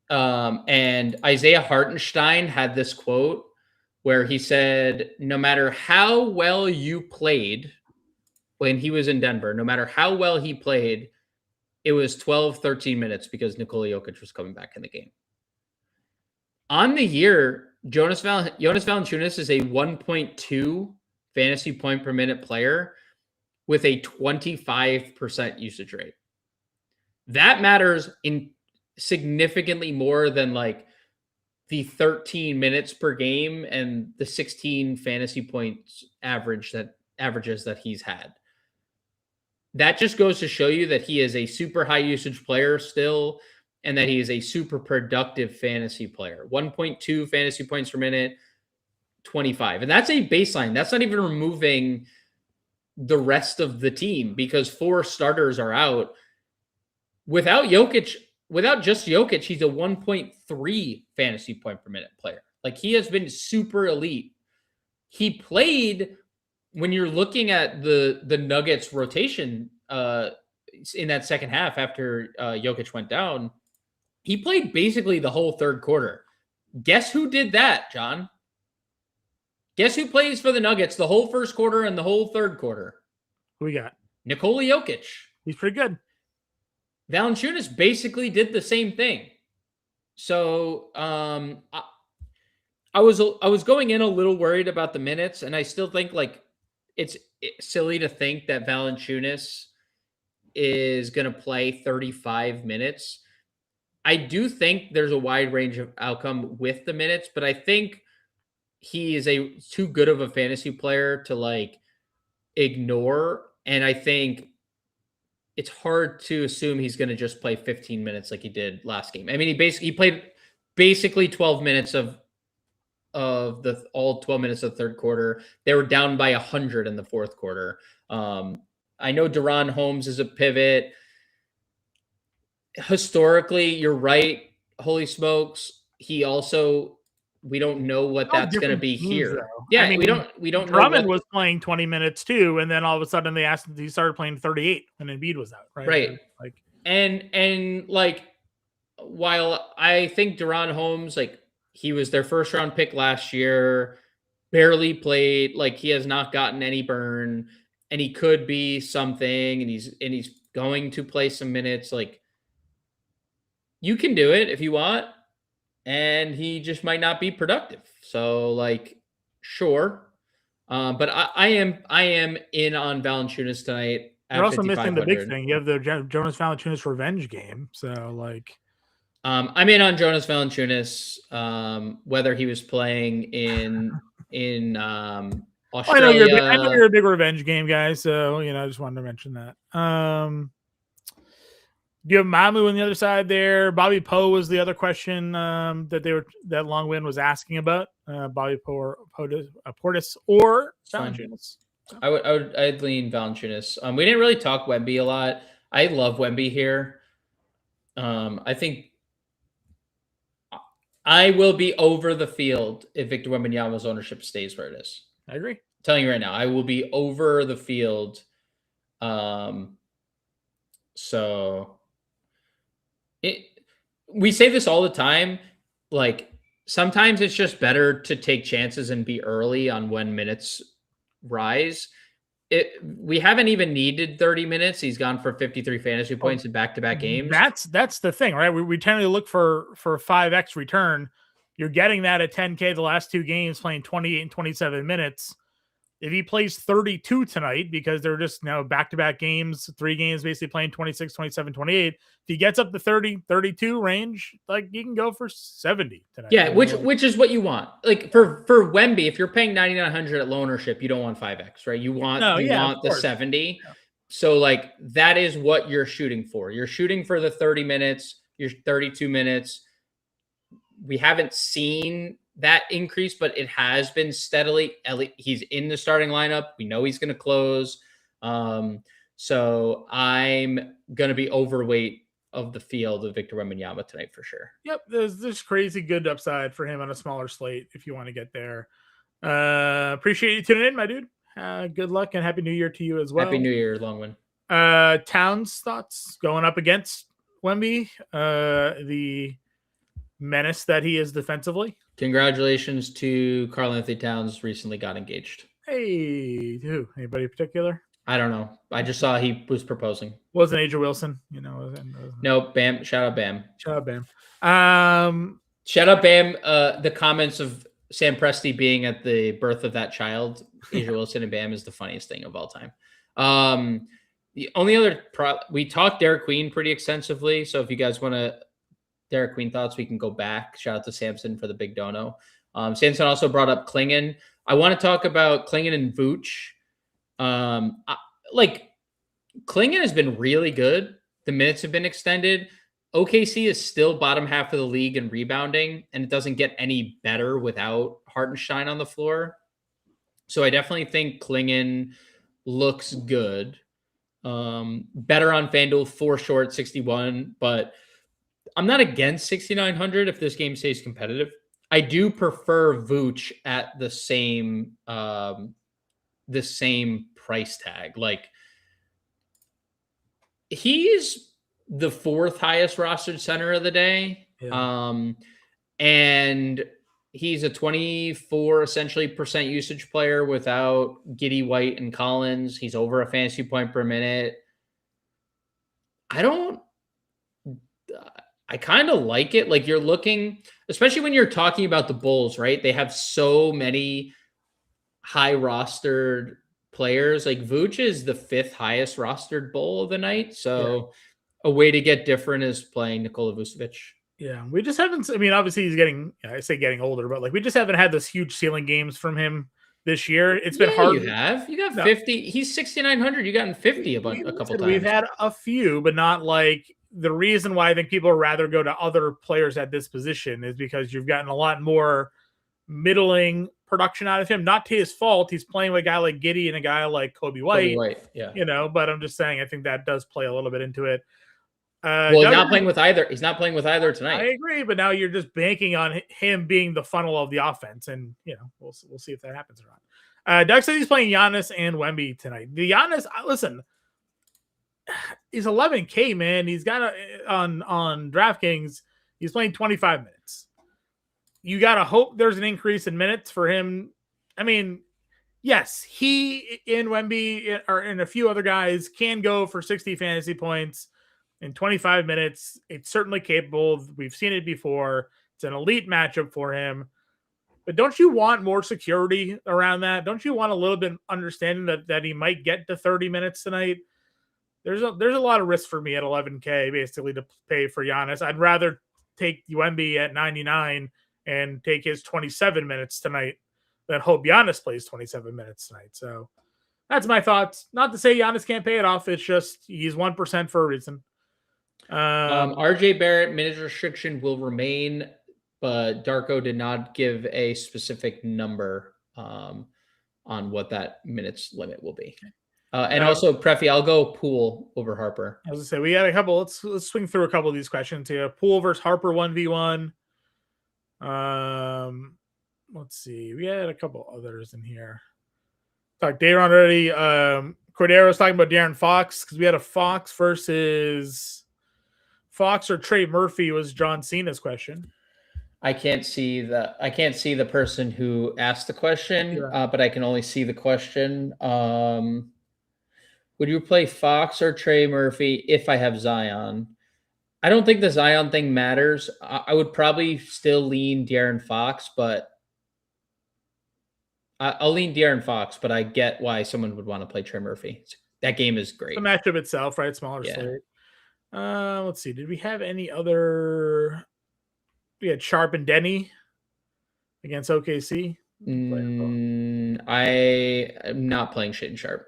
And Isaiah Hartenstein had this quote where he said, no matter how well you played when he was in Denver, no matter how well he played, it was 12, 13 minutes because Nikola Jokic was coming back in the game. On the year, Jonas Valanciunas is a 1.2 fantasy point per minute player with a 25% usage rate. That matters in significantly more than like the 13 minutes per game and the 16 fantasy points averages that he's had. That just goes to show you that he is a super high usage player still, and that he is a super productive fantasy player. 1.2 fantasy points per minute, 25. And that's a baseline. That's not even removing the rest of the team because 4 starters are out. Without Jokic, without just Jokic, he's a 1.3 fantasy point per minute player. Like, he has been super elite. He played, when you're looking at the Nuggets rotation in that second half after Jokic went down, he played basically the whole third quarter. Guess who did that, John? Guess who plays for the Nuggets the whole first quarter and the whole third quarter? Who we got? Nikola Jokic. He's pretty good. Valanciunas basically did the same thing. So I was going in a little worried about the minutes, and I still think like it's silly to think that Valanciunas is going to play 35 minutes. I do think there's a wide range of outcome with the minutes, but I think he is too good of a fantasy player to like ignore. And I think it's hard to assume he's going to just play 15 minutes like he did last game. I mean, he played basically 12 minutes of all 12 minutes of the third quarter. They were down by 100 in the fourth quarter. I know Deron Holmes is a pivot. Historically, you're right. Holy smokes. We don't know what that's going to be here. Though. Yeah, I mean, we don't know. Drummond was playing 20 minutes too, and then all of a sudden they asked him, he started playing 38 when Embiid was out, right? Right. Like, and like, while I think Deron Holmes, like, he was their first round pick last year, barely played, like, he has not gotten any burn, and he could be something, and he's going to play some minutes. Like, you can do it if you want. And he just might not be productive. So, like, sure. But I am in on Valanciunas tonight. You're also missing the big thing. You have the Jonas Valanciunas revenge game. So, like, I'm in on Jonas Valanciunas. Whether he was playing in Australia. I know you're a big revenge game guy. So, I just wanted to mention that. Do you have Mamu on the other side there? Bobby Poe was the other question that Longwin was asking about. Bobby Portis or Valanciunas. I'd lean Valanciunas. We didn't really talk Wemby a lot. I love Wemby here. I think I will be over the field if Victor Wembanyama's ownership stays where it is. I agree. I'm telling you right now, I will be over the field. We say this all the time. Like, sometimes it's just better to take chances and be early on when minutes rise. We haven't even needed 30 minutes. He's gone for 53 fantasy points in back-to-back games. That's the thing, right? We tend to look for 5x return. You're getting that at 10K the last 2 games, playing 28 and 27 minutes. If he plays 32 tonight, because they're just now back-to-back games, 3 games basically playing 26, 27, 28. If he gets up to 30, 32 range, like, you can go for 70 tonight. Yeah, which is what you want. Like, for Wemby, if you're paying 9,900 at low ownership, you don't want 5x, right? You want the 70. Yeah. So, like, that is what you're shooting for. You're shooting for the 30 minutes, your 32 minutes. We haven't seen that increase, but it has been steadily. He's in the starting lineup. We know he's going to close. So I'm going to be overweight of the field of Victor Wembanyama tonight for sure. Yep. There's crazy good upside for him on a smaller slate if you want to get there. Appreciate you tuning in, my dude. Good luck and Happy New Year to you as well. Happy New Year, Longwin. Towns thoughts going up against Wemby, the menace that he is defensively. Congratulations to Karl Anthony Towns, recently got engaged. Hey, who? Anybody in particular? I don't know. I just saw he was proposing. Wasn't Asia Wilson, No, Bam. Shout out Bam. Shout out Bam. Shout out Bam. The comments of Sam Presti being at the birth of that child, Asia Wilson and Bam, is the funniest thing of all time. The only other we talked Derek Queen pretty extensively. So if you guys want to Derek Queen thoughts, we can go back. Shout out to Samson for the big dono. Samson also brought up Klingon. I want to talk about Klingon and Vooch. Klingon has been really good. The minutes have been extended. OKC is still bottom half of the league in rebounding, and it doesn't get any better without Hartenstein on the floor. So I definitely think Klingon looks good. Better on FanDuel, 4 short, 61, but I'm not against 6,900 if this game stays competitive. I do prefer Vooch at the same price tag. Like, he's the 4th highest rostered center of the day. Yeah. And he's a 24 essentially percent usage player without Giddy, White, and Collins. He's over a fantasy point per minute. I kind of like it. Like, you're looking, especially when you're talking about the Bulls, right? They have so many high rostered players. Like, Vooch is the 5th highest rostered Bull of the night. So a way to get different is playing Nikola Vucevic. Yeah, we just haven't. I mean, obviously he's getting, I say getting older, but like we just haven't had those huge ceiling games from him this year. It's been hard. You got 50. He's 6,900. You got in 50 a couple times. We've had a few, but not like the reason why I think people would rather go to other players at this position is because you've gotten a lot more middling production out of him. Not to his fault. He's playing with a guy like Giddy and a guy like Kobe White. Yeah. But I'm just saying, I think that does play a little bit into it. Well, he's not playing with either. He's not playing with either tonight. I agree, but now you're just banking on him being the funnel of the offense, and we'll see if that happens or not. Doug says he's playing Giannis and Wemby tonight. The Giannis, listen, he's 11K, man. He's got on DraftKings. He's playing 25 minutes. You gotta hope there's an increase in minutes for him. I mean, yes, he and Wemby and a few other guys can go for 60 fantasy points in 25 minutes. It's certainly capable. We've seen it before. It's an elite matchup for him. But don't you want more security around that? Don't you want a little bit understanding that he might get to 30 minutes tonight? There's a lot of risk for me at 11K basically to pay for Giannis. I'd rather take Wemby at 99 and take his 27 minutes tonight than hope Giannis plays 27 minutes tonight. So that's my thoughts. Not to say Giannis can't pay it off. It's just he's 1% for a reason. RJ Barrett minute restriction will remain, but Darko did not give a specific number on what that minutes limit will be. And also, Preffy, I'll go Poole over Harper. I was gonna say we had a couple. Let's swing through a couple of these questions here. Poole versus Harper 1v1. Let's see. We had a couple others in here. Talked Dayron already. Cordero was talking about De'Aaron Fox because we had a Fox versus Fox or Trey Murphy was John Cena's question. I can't see the person who asked the question, but I can only see the question. Would you play Fox or Trey Murphy if I have Zion? I don't think the Zion thing matters. I would probably still lean De'Aaron Fox, but I'll lean De'Aaron Fox, but I get why someone would want to play Trey Murphy. That game is great. The matchup itself, right? Smaller slate. Let's see. Did we have any other? We had Sharp and Denny against OKC. I am not playing Shaedon Sharp.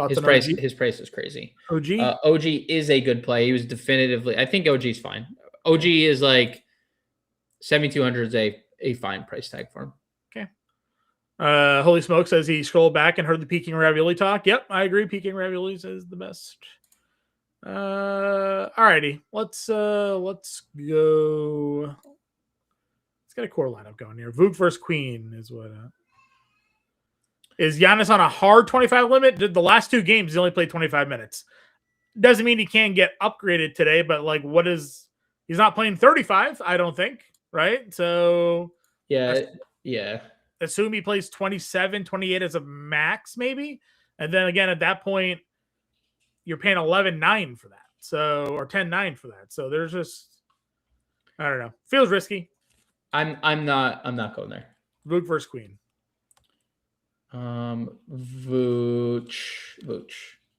His price is crazy. OG? OG is a good play. He was definitively. I think OG is fine. OG is like 7,200 is a fine price tag for him. Okay. Holy Smoke says he scrolled back and heard the Peking Ravioli talk. Yep, I agree. Peking Raviolis is the best. Alrighty. Let's go. Let's get a core lineup going here. Vuk versus Queen is what. Is Giannis on a hard 25 limit? Did the last 2 games he only played 25 minutes? Doesn't mean he can't get upgraded today, but like, he's not playing 35, I don't think, right? So yeah. Assume he plays 27, 28 as a max, maybe. And then again, at that point, you're paying 11.9 for that. So, or 10.9 for that. So there's just, I don't know. Feels risky. I'm not going there. Vuk versus Queen. Vooch. But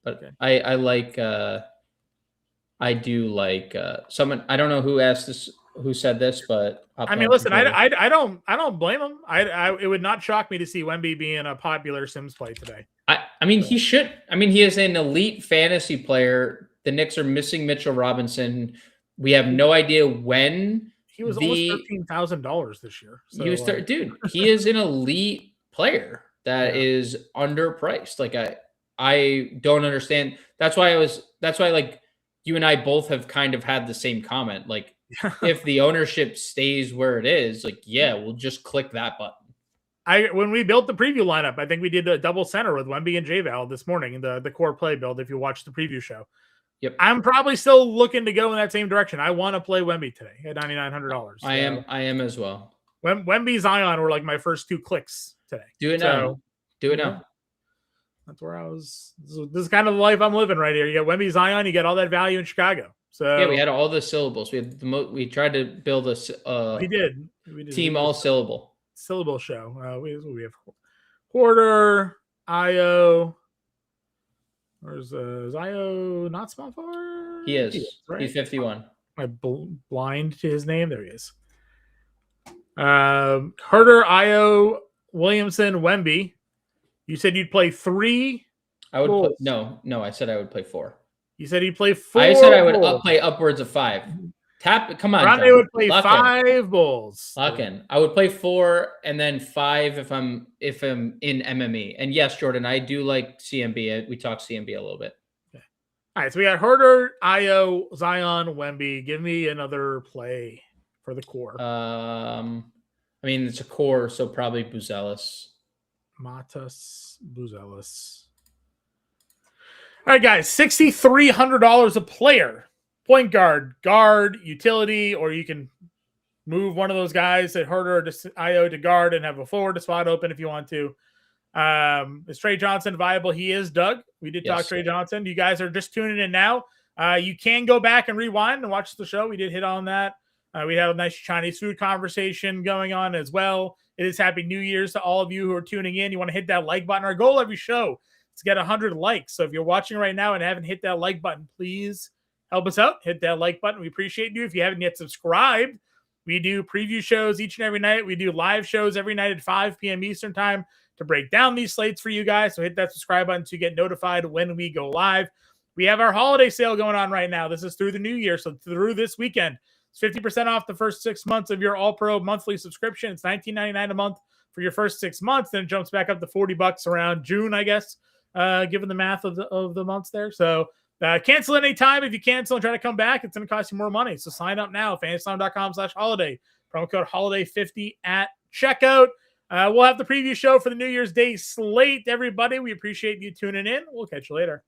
okay. I do like someone. I don't know who asked this, who said this, but I mean, listen, I don't blame him. It would not shock me to see Wemby being a popular Sims play today. I mean, he should. I mean, he is an elite fantasy player. The Knicks are missing Mitchell Robinson. We have no idea when He was almost $13,000 this year. So, dude, he is an elite player that is underpriced. Like I don't understand. That's why like you and I both have kind of had the same comment. Like if the ownership stays where it is, like, yeah, we'll just click that button. When we built the preview lineup, I think we did a double center with Wemby and J-Val this morning in the core play build. If you watched the preview show, yep, I'm probably still looking to go in that same direction. I want to play Wemby today at $9,900. I am as well. Wemby, Zion were like my first 2 clicks today. Do it now. Do it now. That's where I was. This is kind of the life I'm living right here. You get Wemby, Zion, you get all that value in Chicago. So yeah, we had all the syllables. We had we tried to build a we did team all syllable show. We have Hoarder, IO. Where's IO not small forward? He is. Right? He's 51. Am I blind to his name? There he is. Herder, IO, Williamson, Wemby. You said you'd play 3. I would no. I said I would play 4. You said he'd play 4. I said I would play upwards of 5. Come on. Grande would play 5 Bulls. Lock in. I would play 4 and then 5 if I'm in MME. And yes, Jordan, I do like CMB. We talked CMB a little bit. Okay. All right, so we got Herder, IO, Zion, Wemby. Give me another play for the core. I mean, it's a core, so probably Buzelis. Matas, Buzelis. All right, guys, $6,300 a player. Point guard, utility, or you can move one of those guys at Herder or IO to guard and have a forward spot open if you want to. Is Trey Johnson viable? He is, Doug. We did talk Trey Johnson. You guys are just tuning in now. You can go back and rewind and watch the show. We did hit on that. We had a nice Chinese food conversation going on as well. It is Happy New Year's to all of you who are tuning in. You want to hit that like button. Our goal every show is to get 100 likes. So if you're watching right now and haven't hit that like button, please help us out. Hit that like button. We appreciate you. If you haven't yet subscribed, we do preview shows each and every night. We do live shows every night at 5 p.m. Eastern time to break down these slates for you guys. So hit that subscribe button to get notified when we go live. We have our holiday sale going on right now. This is through the new year. So through this weekend, it's 50% off the first 6 months of your All-Pro monthly subscription. It's $19.99 a month for your first 6 months. Then it jumps back up to $40 around June, I guess, given the math of the months there. So cancel any time. If you cancel and try to come back, it's going to cost you more money. So sign up now, fantasyslam.com/holiday. Promo code holiday50 at checkout. We'll have the preview show for the New Year's Day slate, everybody. We appreciate you tuning in. We'll catch you later.